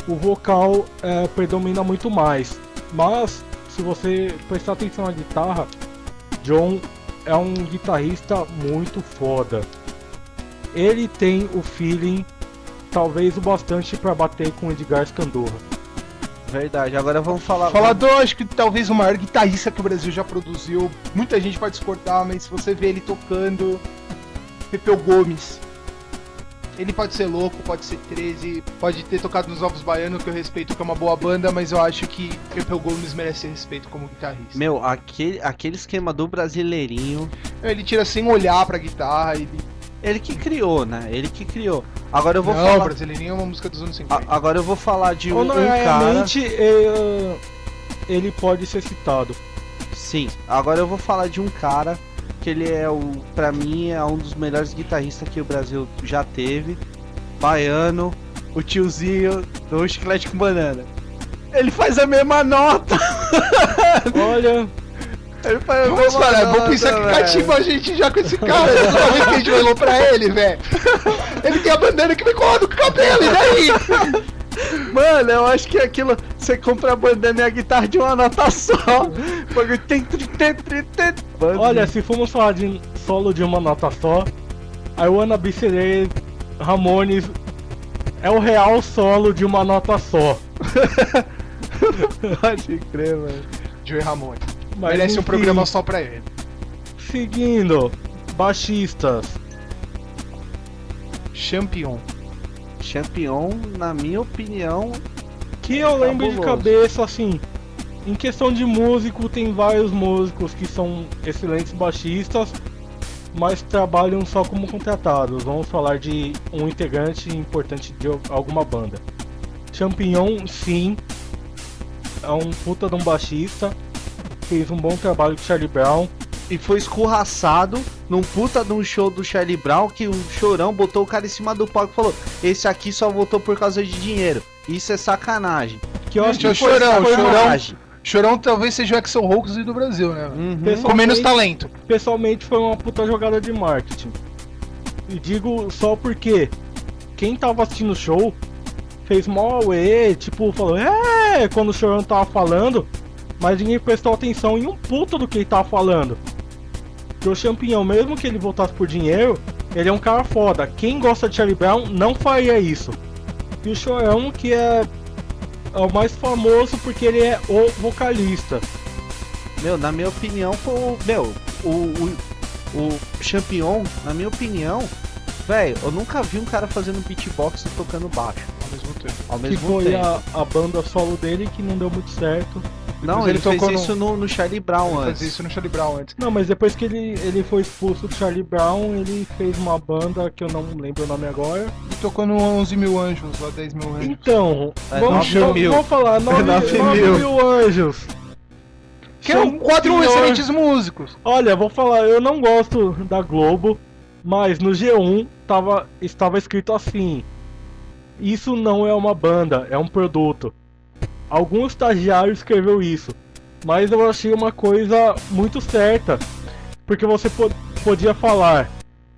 o vocal predomina muito mais. Mas, se você prestar atenção na guitarra, John é um guitarrista muito foda. Ele tem o feeling, talvez o bastante para bater com o Edgar Scandurra. Verdade. Agora vamos falar. Falador, acho que talvez o maior guitarrista que o Brasil já produziu. Muita gente pode discordar, mas se você vê ele tocando, Pepeu Gomes. Ele pode ser louco, pode ser 13, pode ter tocado nos Ovos Baianos, que eu respeito, que é uma boa banda, mas eu acho que Pepeu Gomes merece respeito como guitarrista. Meu, aquele esquema do brasileirinho. Ele tira sem olhar pra guitarra, Ele que criou, né? Ele que criou. Agora eu vou Não, falar. Brasileirinho é uma música dos anos 50. Agora eu vou falar de um cara. Honestamente, ele pode ser citado. Sim, agora eu vou falar de um cara que ele é pra mim é um dos melhores guitarristas que o Brasil já teve. Baiano, o tiozinho do Chiclete com Banana. Ele faz a mesma nota. Olha, Ele faz a Vamos mesma parar, nota, vamos pensar que velho. cativa a gente já com esse cara. Toda vez que a gente olhou pra ele, velho. Ele tem a bandana que me cola do cabelo, e daí? Mano, eu acho que aquilo. Você compra a bandana e a guitarra de uma nota só. Porque tem. olha, se formos falar de solo de uma nota só, I Wanna Be Serene, Ramones é o real solo de uma nota só. Pode crer, mano. Joey Ramone. Mas, Merece um enfim, programa só pra ele. Seguindo, baixistas. Champion. Champion, na minha opinião, Que eu lembro de Fabuloso. cabeça, assim, em questão de músico, tem vários músicos que são excelentes baixistas, mas trabalham só como contratados. Vamos falar de um integrante importante de alguma banda. Champignon, sim, é um puta de um baixista, fez um bom trabalho com Charlie Brown. e foi escorraçado num puta de um show do Charlie Brown que o Chorão botou o cara em cima do palco e falou: esse aqui só votou por causa de dinheiro. Isso é sacanagem. Que eu acho Gente, que o Chorão, sacanagem. Chorão talvez seja o Axl Rose do Brasil, né? Uhum. Com menos talento. Pessoalmente foi uma puta jogada de marketing. E digo só porque quem tava assistindo o show fez mó auê, tipo, falou quando o Chorão tava falando, mas ninguém prestou atenção em um puto do que ele tava falando. Porque o Champignon, mesmo que ele voltasse por dinheiro, ele é um cara foda. Quem gosta de Charlie Brown não faria isso. E o Chorão, que é o mais famoso porque ele é o vocalista. Meu, na minha opinião, foi o Champignon, na minha opinião, velho, eu nunca vi um cara fazendo beatbox e tocando baixo Ao mesmo tempo. ao Que mesmo foi tempo. a banda solo dele que não deu muito certo. Não, Depois ele fez tocou isso no Charlie Brown Ele antes. fazia isso no Charlie Brown antes. Não, mas depois que ele foi expulso do Charlie Brown, ele fez uma banda que eu não lembro o nome agora. Ele tocou no 11 Mil Anjos, lá 10 Mil Anjos. Então, É, vamos 9 mil. falar 9 mil anjos. Que eram 4 Senhor. excelentes músicos. Olha, vou falar, eu não gosto da Globo, mas no G1 estava escrito assim: isso não é uma banda, é um produto. Algum estagiário escreveu isso, mas eu achei uma coisa muito certa, porque você podia falar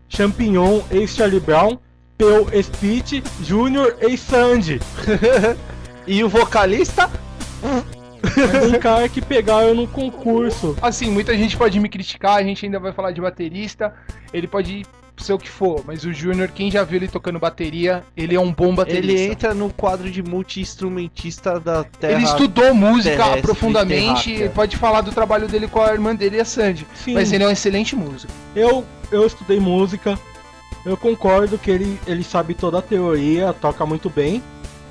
Champignon ex-Charlie Brown, Peu ex-Pete, Junior ex-Sandy. E o vocalista? Um cara que pegaram no concurso. Assim, muita gente pode me criticar, a gente ainda vai falar de baterista. Ele pode ser o que for, mas o Júnior, quem já viu ele tocando bateria, ele é um bom baterista. Ele entra no quadro de multi-instrumentista da Terra. Ele estudou música terrestre, profundamente, terráquea. pode falar do trabalho dele com a irmã dele, a Sandy. Sim. Mas ele é um excelente músico. Eu estudei música, eu concordo que ele sabe toda a teoria, toca muito bem,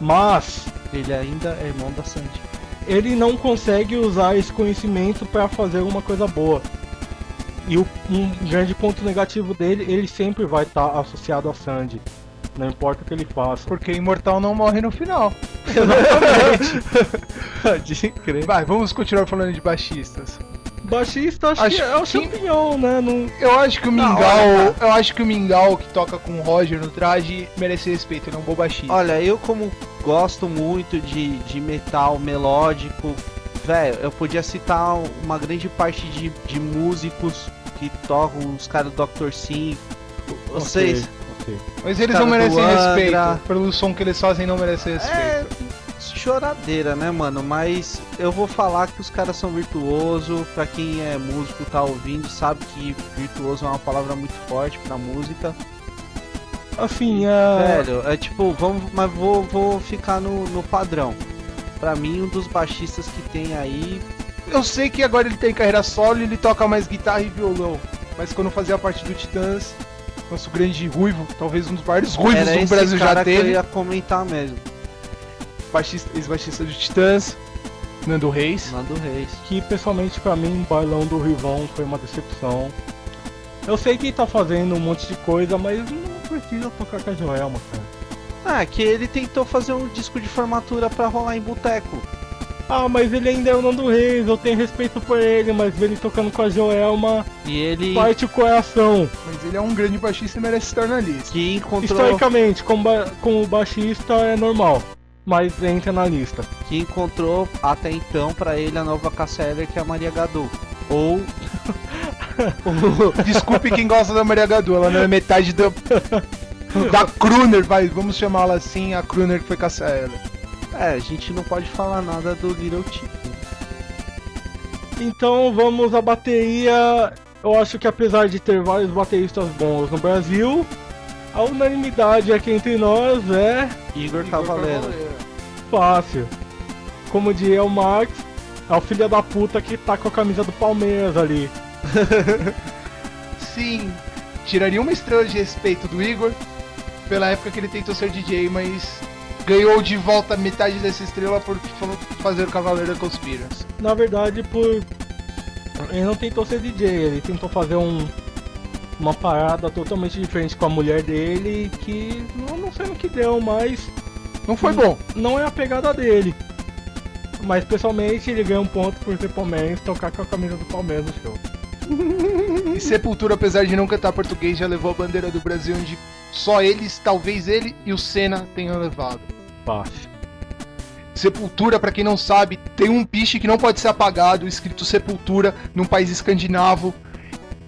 mas Ele ainda é irmão da Sandy. ele não consegue usar esse conhecimento para fazer alguma coisa boa. E um grande ponto negativo dele, ele sempre vai estar associado a Sandy, não importa o que ele faça. Porque Imortal não morre no final. Pode crer. Vai, vamos continuar falando de baixistas. Baixista, acho Acho que é o que- Champignon, né? Não... Eu acho que o Não, Mingau, olha, eu acho que o Mingau que toca com o Roger no traje merece respeito, ele é um bom baixista. Olha, eu como gosto muito de metal melódico, velho, eu podia citar uma grande parte de músicos que tocam, os caras do Dr. Sim, vocês. Ok. Mas eles cara não merecem do Angra. respeito. Pelo som que eles fazem, não merecem É respeito. choradeira, né, mano? Mas eu vou falar que os caras são virtuosos. Pra quem é músico, tá ouvindo, sabe que virtuoso é uma palavra muito forte pra música. Assim, Velho, é tipo, mas vou ficar no padrão. Pra mim, um dos baixistas que tem aí. Eu sei que agora ele tem carreira solo e ele toca mais guitarra e violão. Mas quando fazia parte do Titãs, nosso grande ruivo, talvez um dos maiores ruivos Era do esse Brasil já cara que eu teve, ia comentar mesmo. ex-baixista do Titãs, Nando Reis. Nando Reis. que pessoalmente pra mim, o bailão do Rivão foi uma decepção. Eu sei que ele tá fazendo um monte de coisa, mas não precisa tocar com a Joelma, cara. Ah, que ele tentou fazer um disco de formatura pra rolar em boteco. Ah, mas ele ainda é o Nando Reis, eu tenho respeito por ele, mas ver ele tocando com a Joelma E ele parte o coração. Mas ele é um grande baixista e merece estar na lista. que encontrou, Historicamente, como baixista é normal, mas entra na lista. até então pra ele a nova Cassia que é a Maria Gadu. Ou Desculpe quem gosta da Maria Gadu, ela não é metade da Kruner, vamos chamá-la assim, a Kruner que foi caçar ela. a gente não pode falar nada do Little Tip. Então vamos à bateria. Eu acho que apesar de ter vários bateristas bons no Brasil, a unanimidade aqui entre nós é Igor Cavaleiro. fácil. Como diria o Max, é o filho da puta que tá com a camisa do Palmeiras ali. Sim, tiraria uma estrela de respeito do Igor pela época que ele tentou ser DJ, mas ganhou de volta metade dessa estrela por fazer o Cavaleiro da Conspiracy. Na verdade, ele não tentou ser DJ, ele tentou fazer uma parada totalmente diferente com a mulher dele, que não sei no que deu, mas Não foi bom. não é a pegada dele. Mas pessoalmente ele ganha um ponto por ser palmeirense, tocar com a camisa do Palmeiras no show. E Sepultura, apesar de não cantar português, já levou a bandeira do Brasil onde só eles, talvez ele e o Senna tenham levado. Fácil. Sepultura, pra quem não sabe, tem um piche que não pode ser apagado, escrito Sepultura, num país escandinavo.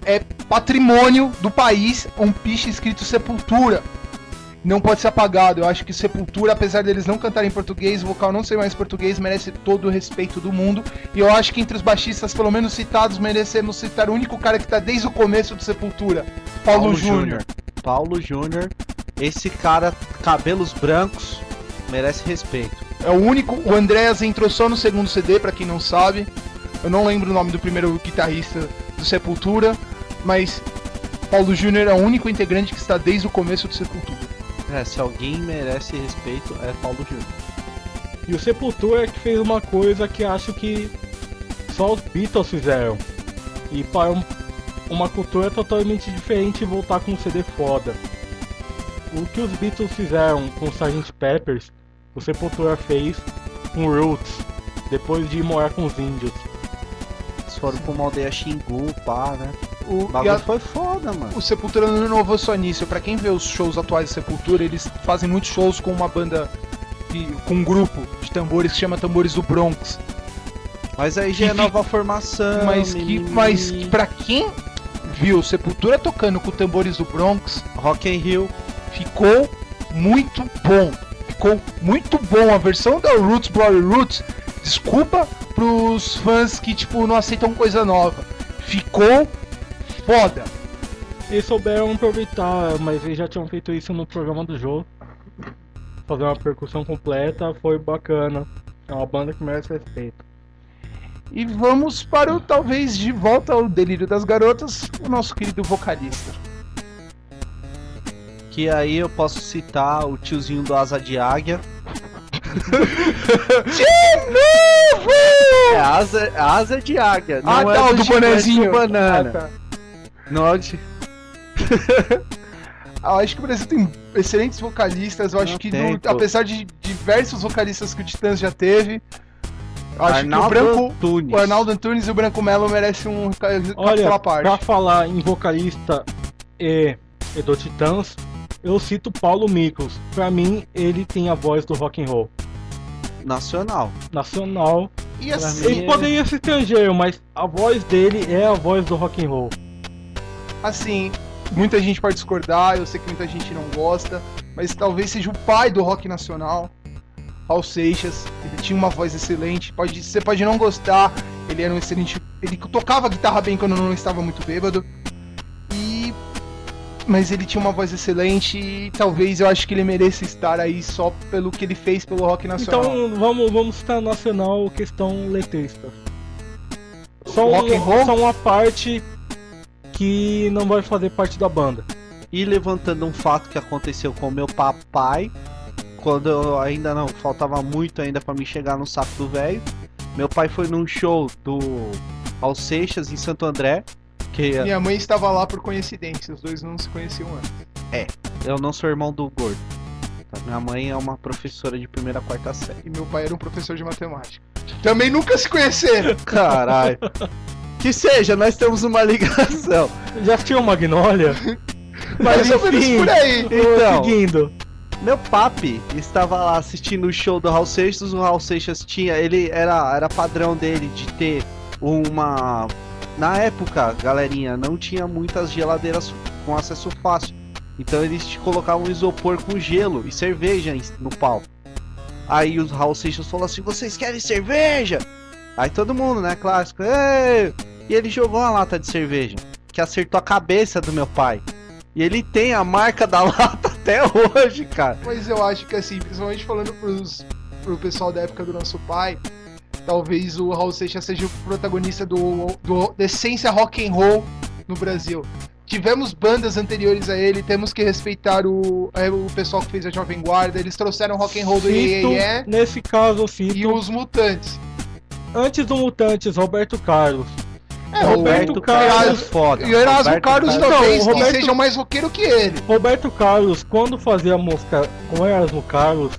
É patrimônio do país, um piche escrito Sepultura. Não pode ser apagado. Eu acho que Sepultura, apesar deles não cantarem em português, o vocal não ser mais português, merece todo o respeito do mundo. E eu acho que entre os baixistas, pelo menos citados, merecemos citar o único cara que tá desde o começo do Sepultura, Paulo Júnior. Paulo Júnior, esse cara, cabelos brancos, merece respeito. É o único. O Andreas entrou só no segundo CD, pra quem não sabe. Eu não lembro o nome do primeiro guitarrista do Sepultura, mas Paulo Júnior é o único integrante que está desde o começo do Sepultura. Se alguém merece respeito, é Paulo Júnior. E o Sepultura é que fez uma coisa que acho que só os Beatles fizeram. E para uma cultura totalmente diferente voltar com um CD foda. O que os Beatles fizeram com o Sgt. Peppers, o Sepultura fez com Roots, depois de morar com os índios. Eles foram pra uma aldeia Xingu, pá, né? O E bagulho a- foi foda, mano. O Sepultura não inovou só nisso. Pra quem vê os shows atuais do Sepultura, eles fazem muitos shows com uma banda, com um grupo de tambores que chama Tambores do Bronx. Mas aí já é que nova formação. Mas pra quem viu o Sepultura tocando com Tambores do Bronx, Rock in Rio. ficou muito bom. Ficou muito bom. A versão da Roots, Bloody Roots, desculpa pros fãs que tipo não aceitam coisa nova. Ficou foda. Eles souberam aproveitar, mas eles já tinham feito isso no programa do jogo. Fazer uma percussão completa, foi bacana. É uma banda que merece respeito. E vamos para o talvez de volta ao delírio das garotas, o nosso querido vocalista. Que aí eu posso citar o tiozinho do Asa de Águia. Asa de Águia. Não é o do Chiclete bonezinho. com Banana. Ah, tá. Não é de... Eu acho que o Brasil tem excelentes vocalistas. Eu acho Não que, tem, pô. apesar de diversos vocalistas que o Titãs já teve, eu acho Arnaldo que Antunes. o Arnaldo Antunes e o Branco Melo merecem um capítulo Olha, à parte. pra falar em vocalista e do Titãs, eu cito Paulo Miklos. Pra mim, ele tem a voz do rock and roll Nacional. nacional. E pra assim, mim, Ele poderia ser estrangeiro, mas a voz dele é a voz do rock and roll. muita gente pode discordar, eu sei que muita gente não gosta, mas talvez seja o pai do rock nacional, Raul Seixas. Ele tinha uma voz excelente, você pode não gostar, ele era um excelente, ele tocava guitarra bem quando não estava muito bêbado, mas ele tinha uma voz excelente e talvez eu acho que ele mereça estar aí só pelo que ele fez pelo rock nacional. Então vamos citar nacional questão letrista. Rock and roll? Só uma parte que não vai fazer parte da banda. E levantando um fato que aconteceu com o meu papai, quando eu ainda não, faltava muito ainda pra me chegar no saco do velho. Meu pai foi num show do Raul Seixas em Santo André, que Minha mãe estava lá por coincidência, os dois não se conheciam antes. eu não sou irmão do gordo. Tá? Minha mãe é uma professora de primeira a quarta série. E meu pai era um professor de matemática. Também nunca se conheceram. Caralho. Que seja, nós temos uma ligação. Já assistiu Magnólia? Mais ou menos por aí. Então, Seguindo. meu papi estava lá assistindo o show do Raul Seixas. O Raul Seixas tinha, ele era padrão dele de ter uma... Na época, galerinha, não tinha muitas geladeiras com acesso fácil. Então eles te colocavam isopor com gelo e cerveja no pau. Aí o Raul Seixas falou assim: vocês querem cerveja? Aí todo mundo, né, clássico. Ei! E ele jogou uma lata de cerveja, que acertou a cabeça do meu pai. E ele tem a marca da lata até hoje, cara. Mas eu acho que assim, principalmente falando pro pessoal da época do nosso pai, talvez o Raul Seixas seja o protagonista da essência rock and roll no Brasil. Tivemos bandas anteriores a ele, temos que respeitar o pessoal que fez a Jovem Guarda. Eles trouxeram rock and roll do Iê, Nesse caso, eu cito. e os Mutantes. Antes do Mutantes, Roberto Carlos. Roberto Carlos foda. E o Erasmo Roberto Carlos Carlos- talvez Não, que Roberto- sejam mais roqueiro que ele. Roberto Carlos, quando fazia música com Erasmo Carlos,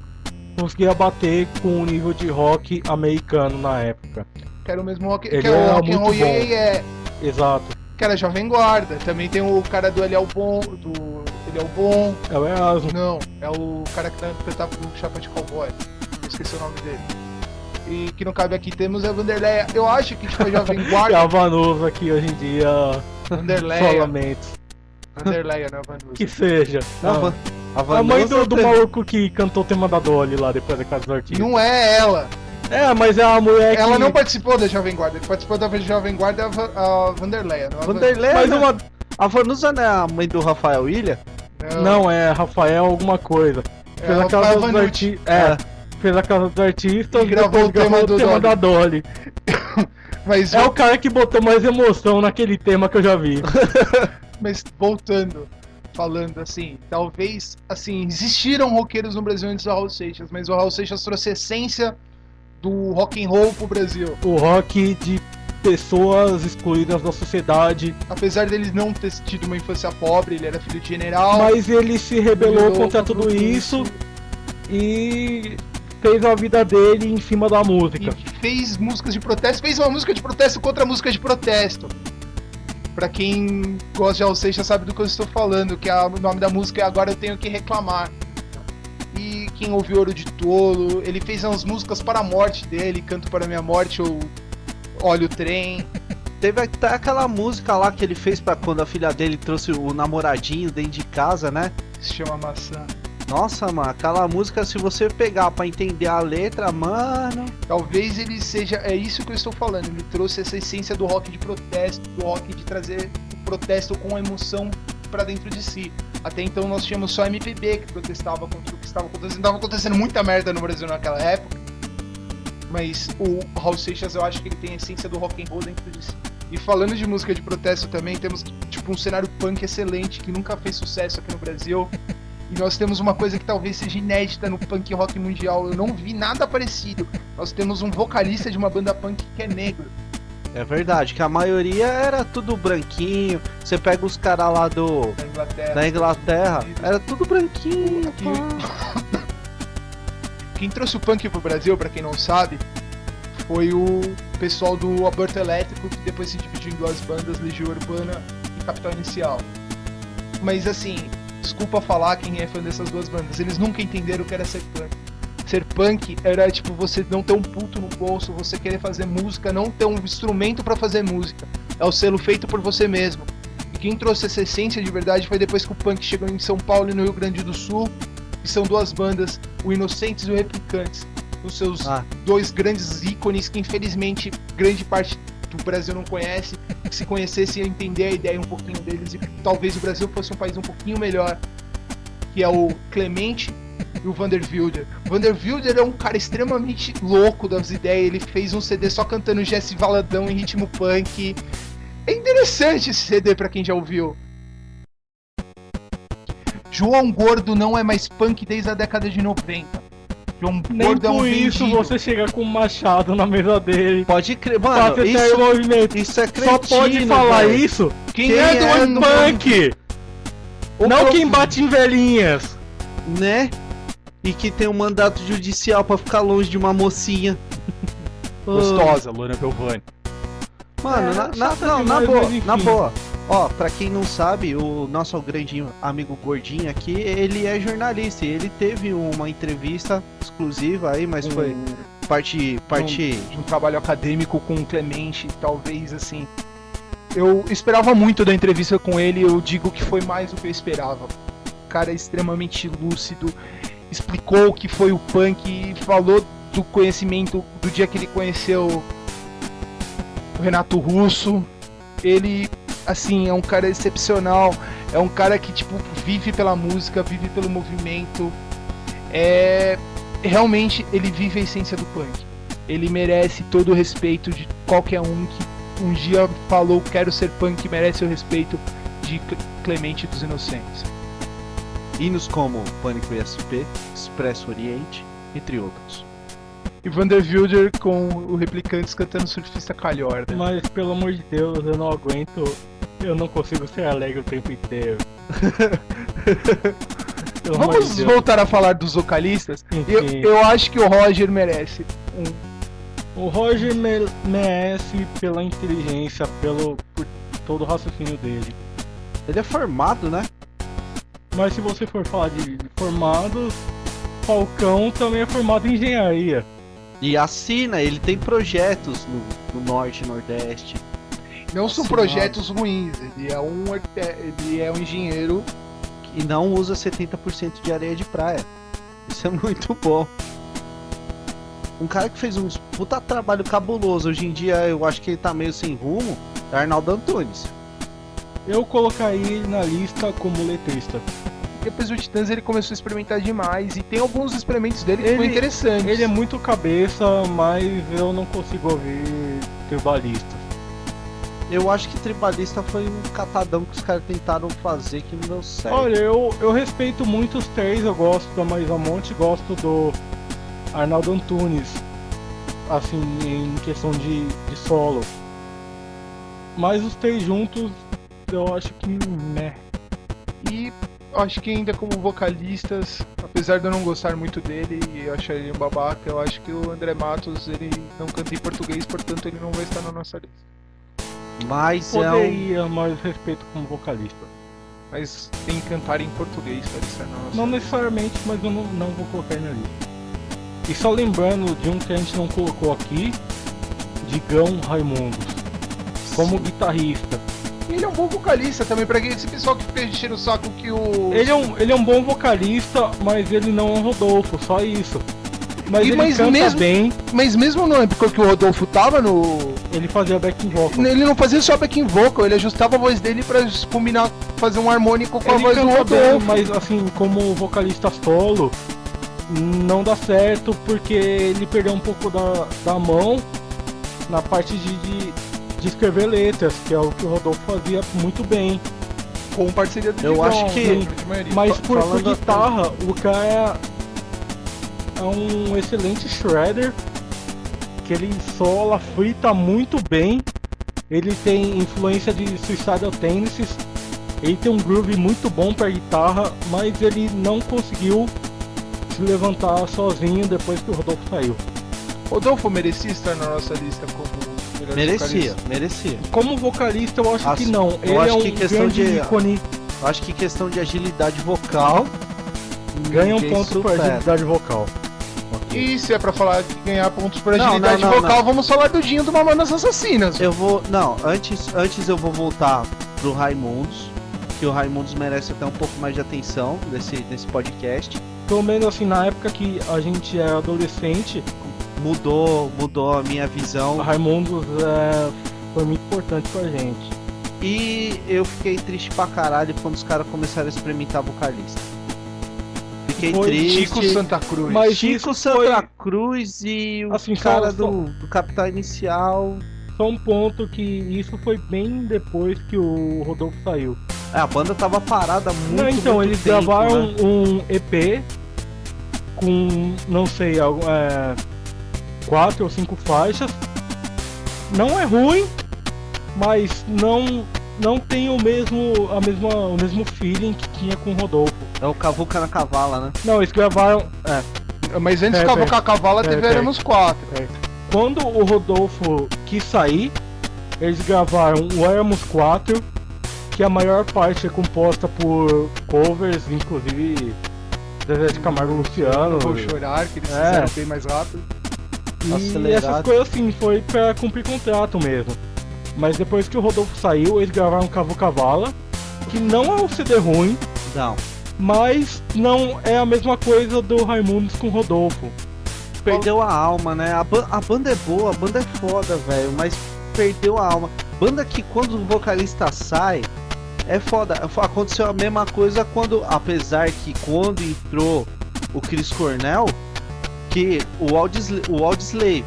conseguia bater com o nível de rock americano na época. Que era o mesmo rock, Ele que era o era rock and roll muito bom. Iê, Exato. que era Jovem Guarda. Também tem o cara do Ele é o Bom, É o Erasmo. Não, é o cara que cantava com chapa de cowboy. esqueci o nome dele. E que não cabe aqui, temos a Vanderleia. Eu acho que tipo, a Jovem E a Guarda. Vanusa aqui hoje em dia. Vanderleia. Solamente. Vanderleia, não é Vanusa. Que seja. Não, A mãe do maluco que cantou o tema da Dolly lá depois da Casa dos Artistas. Não é ela. É, mas é a mulher que. Ela não participou da Jovem Guarda. Quem participou da Jovem Guarda é a Vanderleia, não é a Vanderleia, Mas uma. a Vanusa não é a mãe do Rafael Ilha? Não, é Rafael alguma coisa. É Fez a Casa Rafael dos Vanucci. Artistas. Fez a Casa dos Artistas E gravou depois o tema do da Dolly. Mas, É o cara que botou mais emoção naquele tema que eu já vi. mas voltando, falando assim, talvez, assim, existiram roqueiros no Brasil antes do Raul Seixas, mas o Raul Seixas trouxe a essência do rock and roll pro Brasil. O rock de pessoas excluídas da sociedade. Apesar dele não ter tido uma infância pobre, ele era filho de general. Mas ele se rebelou rebelou contra contra tudo tudo isso e fez a vida dele em cima da música. E fez músicas de protesto, fez uma música de protesto contra a música de protesto. Pra quem gosta de Raul Seixas sabe do que eu estou falando, que o nome da música é Agora Eu Tenho Que Reclamar. E quem ouviu Ouro de Tolo, ele fez umas músicas para a morte dele, Canto para a Minha Morte ou Olha o Trem. Teve até aquela música lá que ele fez pra quando a filha dele trouxe o namoradinho dentro de casa, né? Que se chama Maçã. Nossa, mano, aquela música, se você pegar pra entender a letra, mano... Talvez ele seja, é isso que eu estou falando, ele trouxe essa essência do rock de protesto, do rock de trazer o protesto com emoção pra dentro de si. Até então nós tínhamos só MPB que protestava contra o que estava acontecendo. Estava acontecendo muita merda no Brasil naquela época, mas o Raul Seixas eu acho que ele tem a essência do rock and roll dentro de si. E falando de música de protesto também, temos tipo um cenário punk excelente que nunca fez sucesso aqui no Brasil. E nós temos uma coisa que talvez seja inédita no punk rock mundial. Eu não vi nada parecido. Nós temos um vocalista de uma banda punk que é negro. É verdade, que a maioria era tudo branquinho. Você pega os caras lá da Inglaterra, era tudo branquinho. Aqui- Quem trouxe o punk pro Brasil, pra quem não sabe, foi o pessoal do Aborto Elétrico, que depois se dividiu em duas bandas, Legião Urbana e Capital Inicial. Mas assim, desculpa falar quem é fã dessas duas bandas, eles nunca entenderam o que era ser punk. Ser punk era tipo você não ter um puto no bolso, você querer fazer música, não ter um instrumento pra fazer música. É o selo feito por você mesmo. E quem trouxe essa essência de verdade foi depois que o punk chegou em São Paulo e no Rio Grande do Sul, que são duas bandas, o Inocentes e o Replicantes, os seus dois grandes ícones que infelizmente grande parte do Brasil não conhece. Que se conhecesse ia entender a ideia um pouquinho deles e talvez o Brasil fosse um país um pouquinho melhor, que é o Clemente e o Vander Wilder. O Vander Wilder é um cara extremamente louco das ideias, ele fez um CD só cantando Jesse Valadão em ritmo punk. É interessante esse CD pra quem já ouviu. João Gordo não é mais punk desde a década de 90. João Nem Gordo é um por isso vendido. você chega com um machado na mesa dele. Pode crer, Pra mano, ter o movimento. isso é Só cretino, pode falar velho. isso Quem quem é é do do punk. Não quem bate em velhinhas. Né? E que tem um mandato judicial pra ficar longe de uma mocinha. Gostosa, Luana Belvani. Mano, É, na chata demais, boa, mas enfim. na boa. Ó, pra quem não sabe, o nosso grande amigo Gordinho aqui, ele é jornalista e ele teve uma entrevista exclusiva aí, mas foi parte... Um trabalho acadêmico com o Clemente, talvez assim. Eu esperava muito da entrevista com ele, eu digo que foi mais do que eu esperava. O cara é extremamente lúcido, explicou o que foi o punk, falou do conhecimento do dia que ele conheceu o Renato Russo. Ele, assim, é um cara excepcional, é um cara que, tipo, vive pela música, vive pelo movimento. Realmente, ele vive a essência do punk. Ele merece todo o respeito de qualquer um que um dia falou quero ser punk, merece o respeito de Clemente dos Inocentes. Hinos como Pânico SP, Expresso Oriente, entre outros. E Vander Wilder com o Replicantes cantando Surfista Calhorda. Mas pelo amor de Deus, eu não aguento. Eu não consigo ser alegre o tempo inteiro. Pelo amor Vamos de Deus. voltar a falar dos vocalistas. Enfim. Eu acho que o Roger merece O Roger merece pela inteligência, por todo o raciocínio dele. Ele é formado, né? Mas se você for falar de formados, Falcão também é formado em engenharia. E assina, ele tem projetos no Norte e Nordeste. Não são projetos ruins, ele é um engenheiro E não usa 70% de areia de praia. Isso é muito bom. Um cara que fez um puta trabalho cabuloso. Hoje em dia eu acho que ele tá meio sem rumo. É Arnaldo Antunes. Eu colocaria ele na lista como letrista. Depois do Titãs ele começou a experimentar demais. E tem alguns experimentos dele que foram interessantes. Ele é muito cabeça, mas eu não consigo ouvir tribalista. Eu acho que Tribalista foi um catadão que os caras tentaram fazer que não deu certo. Olha, eu respeito muito os três. Eu gosto da Marisa Monte, gosto do Arnaldo Antunes, assim, em questão de solo. Mas os três juntos, eu acho que, né. E acho que ainda como vocalistas, apesar de eu não gostar muito dele e eu achar ele um babaca, eu acho que o André Matos, ele não canta em português, portanto ele não vai estar na nossa lista. Mas Poderia, mas respeito como vocalista. Mas tem que cantar em português para estar na nossa Não lista. necessariamente, mas eu não vou colocar ele na lista. E só lembrando de um que a gente não colocou aqui, Digão Raimundos, como guitarrista. E ele é um bom vocalista também, pra esse pessoal que fica enchendo o saco que o... Ele é um bom vocalista, mas ele não é um Rodolfo, só isso. Mas ele canta bem. Mas mesmo na época que o Rodolfo tava no... Ele fazia backing vocal. Ele não fazia só backing vocal, ele ajustava a voz dele pra combinar, fazer um harmônico com a Ele voz do canta bem, Rodolfo. mas assim, como vocalista solo, não dá certo porque ele perdeu um pouco da mão na parte de escrever letras, que é o que o Rodolfo fazia muito bem. Com parceria do Eu Digão, acho que- né, de maioria. Mas por Falando guitarra, o cara é um excelente shredder, que ele sola, frita muito bem. Ele tem influência de Suicidal Tendencies. Ele tem um groove muito bom para guitarra, mas ele não conseguiu se levantar sozinho depois que o Rodolfo saiu. Rodolfo merecia estar na nossa lista como melhor merecia, vocalista. merecia. Como vocalista, eu acho que não. Ele acho é um que questão grande de- ícone. Eu acho que questão de agilidade vocal Ganha um ninguém ponto por supera. agilidade vocal. E se é pra falar que ganhar pontos por Não, agilidade não, não, vocal, não. vamos falar do Dinho do Mamonas Assassinas. Eu vou. Não, antes eu vou voltar pro Raimundos. Que o Raimundos merece até um pouco mais de atenção nesse podcast. Pelo menos assim, na época que a gente era adolescente, Mudou a minha visão. Raimundos foi muito importante pra gente. E eu fiquei triste pra caralho quando os caras começaram a experimentar vocalista. Fiquei Foi triste. Chico Santa Cruz. Mas Chico isso Santa foi- Cruz e o Assim, cara só- do Capital Inicial. Só um ponto que isso foi bem depois que o Rodolfo saiu. A banda tava parada muito Não, então, muito eles tempo, gravaram né? um EP com, não sei, 4 ou 5 faixas. Não é ruim, mas não tem o mesmo feeling que tinha com o Rodolfo. É o Cavuca na Cavala, né? Não, eles gravaram. Mas antes de É, Cavocar a Cavala, teve é. Éramos 4. Quando o Rodolfo quis sair, eles gravaram o Éramos 4, que a maior parte é composta por covers, inclusive Zezé de Camargo e Luciano. Vou chorar, que eles É. fizeram bem mais rápido. E Acelerado. essas coisas assim, foi pra cumprir contrato mesmo. Mas depois que o Rodolfo saiu, eles gravaram Cavu Cavala, que não é um CD ruim, Não. mas não é a mesma coisa do Raimundos com o Rodolfo. Perdeu a alma, né? A banda é boa, a banda é foda, velho, mas perdeu a alma. Banda que quando o vocalista sai, é foda. Aconteceu a mesma coisa quando, apesar que quando entrou o Chris Cornell, que o Audioslave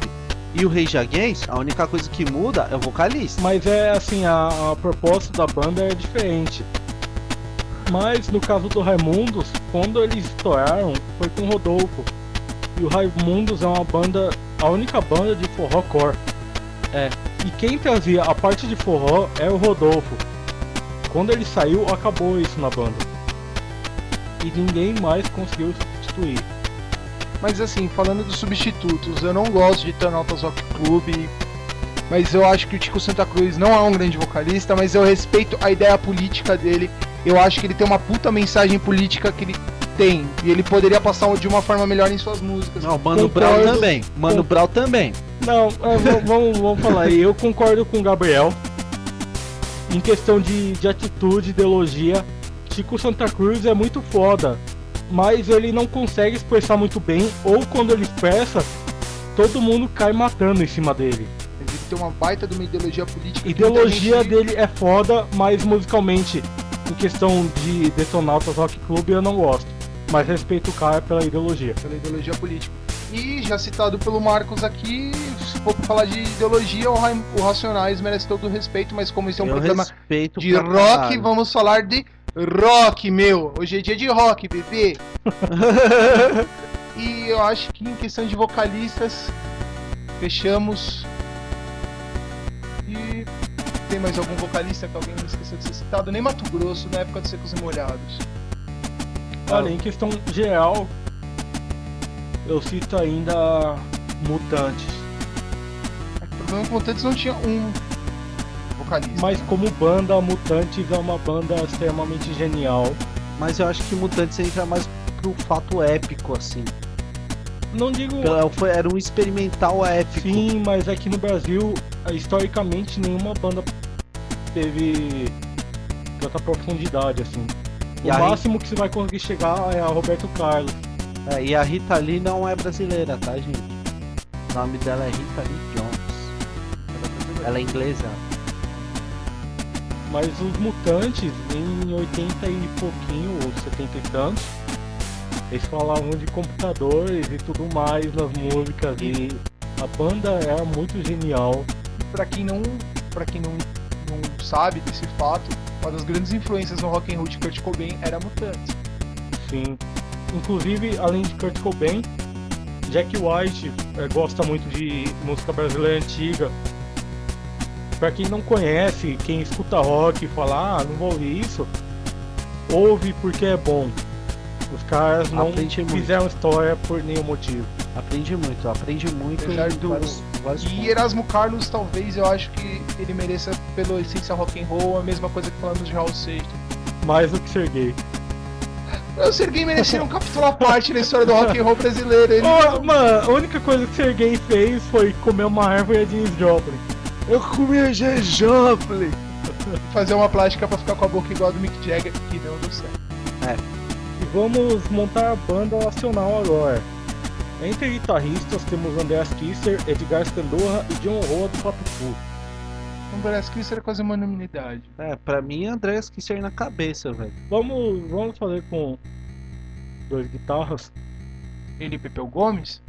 e o Rage Against, a única coisa que muda é o vocalista. Mas é assim, a proposta da banda é diferente. Mas no caso do Raimundos, quando eles estouraram, foi com o Rodolfo. E o Raimundos é uma banda, a única banda de forró core. E quem trazia a parte de forró é o Rodolfo. Quando ele saiu, acabou isso na banda. E ninguém mais conseguiu substituir. Mas assim, falando dos substitutos, eu não gosto de Tanautas Rock Club, mas eu acho que o Chico Santa Cruz não é um grande vocalista, mas eu respeito a ideia política dele. Eu acho que ele tem uma puta mensagem política que ele tem. E ele poderia passar de uma forma melhor em suas músicas. Não, Mano Concordo. Brown também. Mano Brown também. Não, vamos falar aí. Eu concordo com o Gabriel. Em questão de atitude, ideologia, Chico Santa Cruz é muito foda. Mas ele não consegue expressar muito bem. Ou quando ele expressa, todo mundo cai matando em cima dele. Ele tem uma baita de uma ideologia política. A ideologia que muita gente- dele é foda, mas musicalmente, em questão de Detonautas Rock Club, eu não gosto. Mas respeito o cara pela ideologia. Pela ideologia política. E já citado pelo Marcos aqui, se for falar de ideologia, o Racionais merece todo o respeito, mas como isso é um Eu programa respeito de pra rock, caralho. vamos falar de rock, meu. Hoje é dia de rock, bebê. E eu acho que em questão de vocalistas, fechamos. E tem mais algum vocalista que alguém esqueceu de ser citado? Nem Mato Grosso, na época dos Secos e Molhados. Olha, em questão geral, eu cito ainda Mutantes. O problema é que o Mutantes não tinha um vocalista. Mas como banda, Mutantes é uma banda extremamente genial. Mas eu acho que Mutantes entra mais pro fato épico, assim. Não digo Era um experimental épico. sim, mas aqui no Brasil, historicamente, nenhuma banda teve tanta profundidade assim. E O aí- máximo que você vai conseguir chegar é a Roberto Carlos. É, e a Rita Lee não é brasileira, tá, gente? O nome dela é Rita Lee Jones. Ela é inglesa. Mas os Mutantes, em 80 e pouquinho, ou 70 e tantos, eles falavam de computadores e tudo mais nas músicas. E a banda era muito genial. Pra quem não sabe desse fato, uma das grandes influências no rock and roll de Kurt Cobain era Mutantes. Sim. Inclusive, além de Kurt Cobain, Jack White gosta muito de música brasileira antiga. Pra quem não conhece, quem escuta rock e fala, não vou ouvir isso, ouve porque é bom. Os caras não Aprende muito. fizeram história por nenhum motivo. Aprende muito. Apesar do- vários E pontos. Erasmo Carlos, talvez eu acho que ele mereça, pela essência rock and roll, a mesma coisa que falamos de Raul Seixas. Mais do que Serguei. O Serguei merecia um capítulo à parte na história do rock and roll brasileiro. Ele Mano, a única coisa que Serguei fez foi comer uma árvore de Janis Joplin. Eu comi a Joplin. fazer uma plástica pra ficar com a boca igual a do Mick Jagger, que não deu certo. E vamos montar a banda nacional agora. Entre guitarristas temos Andreas Kisser, Edgar Scandurra e John Roa do Patufu. Então parece que isso era quase uma unanimidade. É, pra mim, Andrés Kisser na cabeça, velho. Vamos fazer com dois guitarras. Ele e Pepeu Gomes?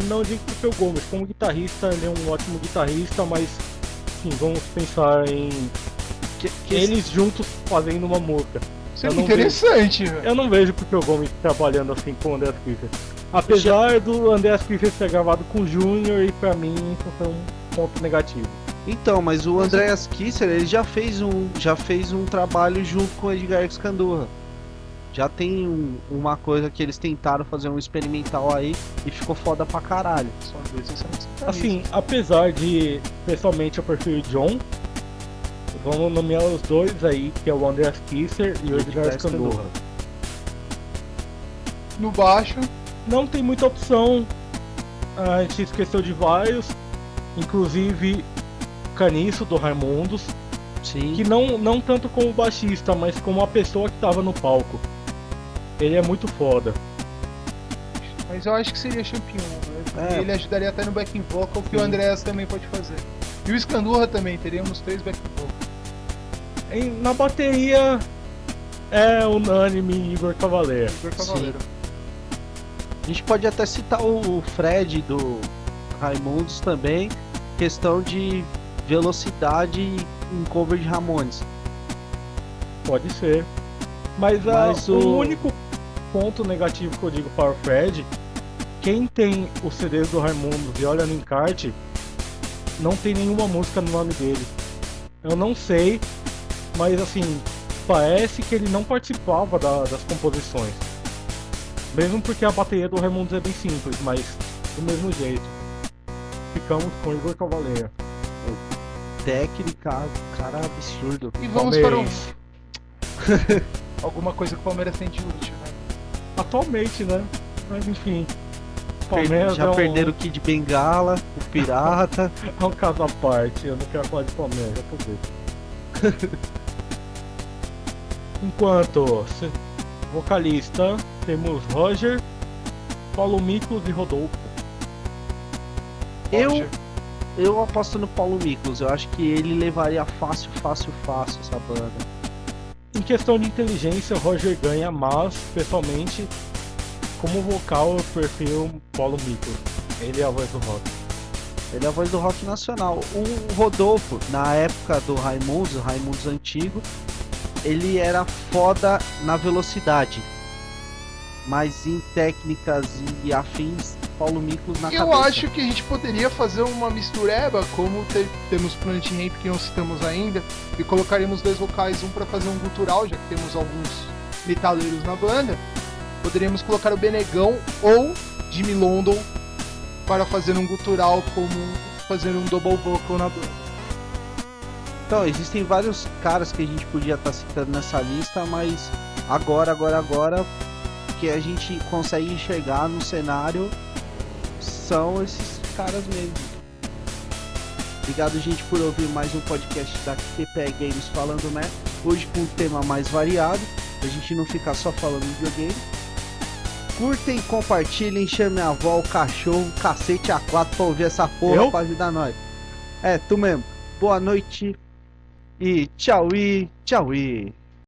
Não digo que o Gomes, como guitarrista, ele é um ótimo guitarrista, mas sim, vamos pensar em eles juntos fazendo uma música. Seria Eu não interessante, velho. Eu não vejo o Pepeu Gomes trabalhando assim com o Andreas Kisser. Apesar do Andreas Kisser ser gravado com o Júnior, e pra mim isso foi um ponto negativo. Então, mas o Andreas Kisser, ele já fez um trabalho junto com o Edgar Scandurra. Já tem uma coisa que eles tentaram fazer um experimental aí e ficou foda pra caralho. Só dois excelentes Assim, apesar de, pessoalmente, eu prefiro John, vamos nomear os dois aí, que é o Andreas Kisser e o Edgar Scandurra. No baixo, Não tem muita opção, a gente esqueceu de vários, inclusive Caniço do Raimundos, Sim. que não tanto como baixista, mas como a pessoa que tava no palco. Ele é muito foda. mas eu acho que seria Champion, né? É. Ele ajudaria até no backing vocal, que Sim. o Andreas também pode fazer. E o Scandurra também, teríamos 3 backing vocals. Na bateria é unânime Igor Cavaleiro. Igor Cavaleiro. A gente pode até citar o Fred do Raimundos também, questão de velocidade em cover de Ramones. Pode ser. Mas, Mas o único ponto negativo que eu digo para o Fred, quem tem os CDs do Raimundos e olha no encarte, não tem nenhuma música no nome dele. Eu não sei, mas assim, parece que ele não participava das composições. Mesmo porque a bateria do Raimundos é bem simples, mas do mesmo jeito. Ficamos com Igor Cavaleiro. Técnica, cara absurdo. E vamos para Palmeirense. alguma coisa que o Palmeiras tem de útil, né? atualmente, né? Mas enfim. Palmeiras Já perderam o Kid Bengala, o Pirata. É um caso à parte, eu não quero falar de Palmeiras, já tô vendo. Enquanto vocalista, temos Roger, Paulo Miklos e Rodolfo. Eu aposto no Paulo Miklos, eu acho que ele levaria fácil essa banda. Em questão de inteligência, Roger ganha, mas, pessoalmente, como vocal, eu prefiro Paulo Miklos. Ele é a voz do rock. Ele é a voz do rock nacional. O Rodolfo, na época do Raimundos antigo, ele era foda na velocidade. Mas em técnicas e afins, Paulo Miklos na cabeça. Eu acho que a gente poderia fazer uma mistureba, como temos Planet Hemp que não citamos ainda, e colocaríamos 2 vocais, um para fazer um gutural, já que temos alguns metaleiros na banda. Poderíamos colocar o Benegão ou Jimmy London para fazer um gutural, como fazer um double vocal na banda. Então, existem vários caras que a gente podia estar citando nessa lista, mas agora que a gente consegue enxergar no cenário são esses caras mesmo. Obrigado, gente, por ouvir mais um podcast da TPE Games falando, né? Hoje com um tema mais variado, a gente não ficar só falando de videogame. Curtem, compartilhem, chamem a avó, o cachorro, o cacete A4 pra ouvir essa porra pra ajudar nós. É, tu mesmo. Boa noite e tchau.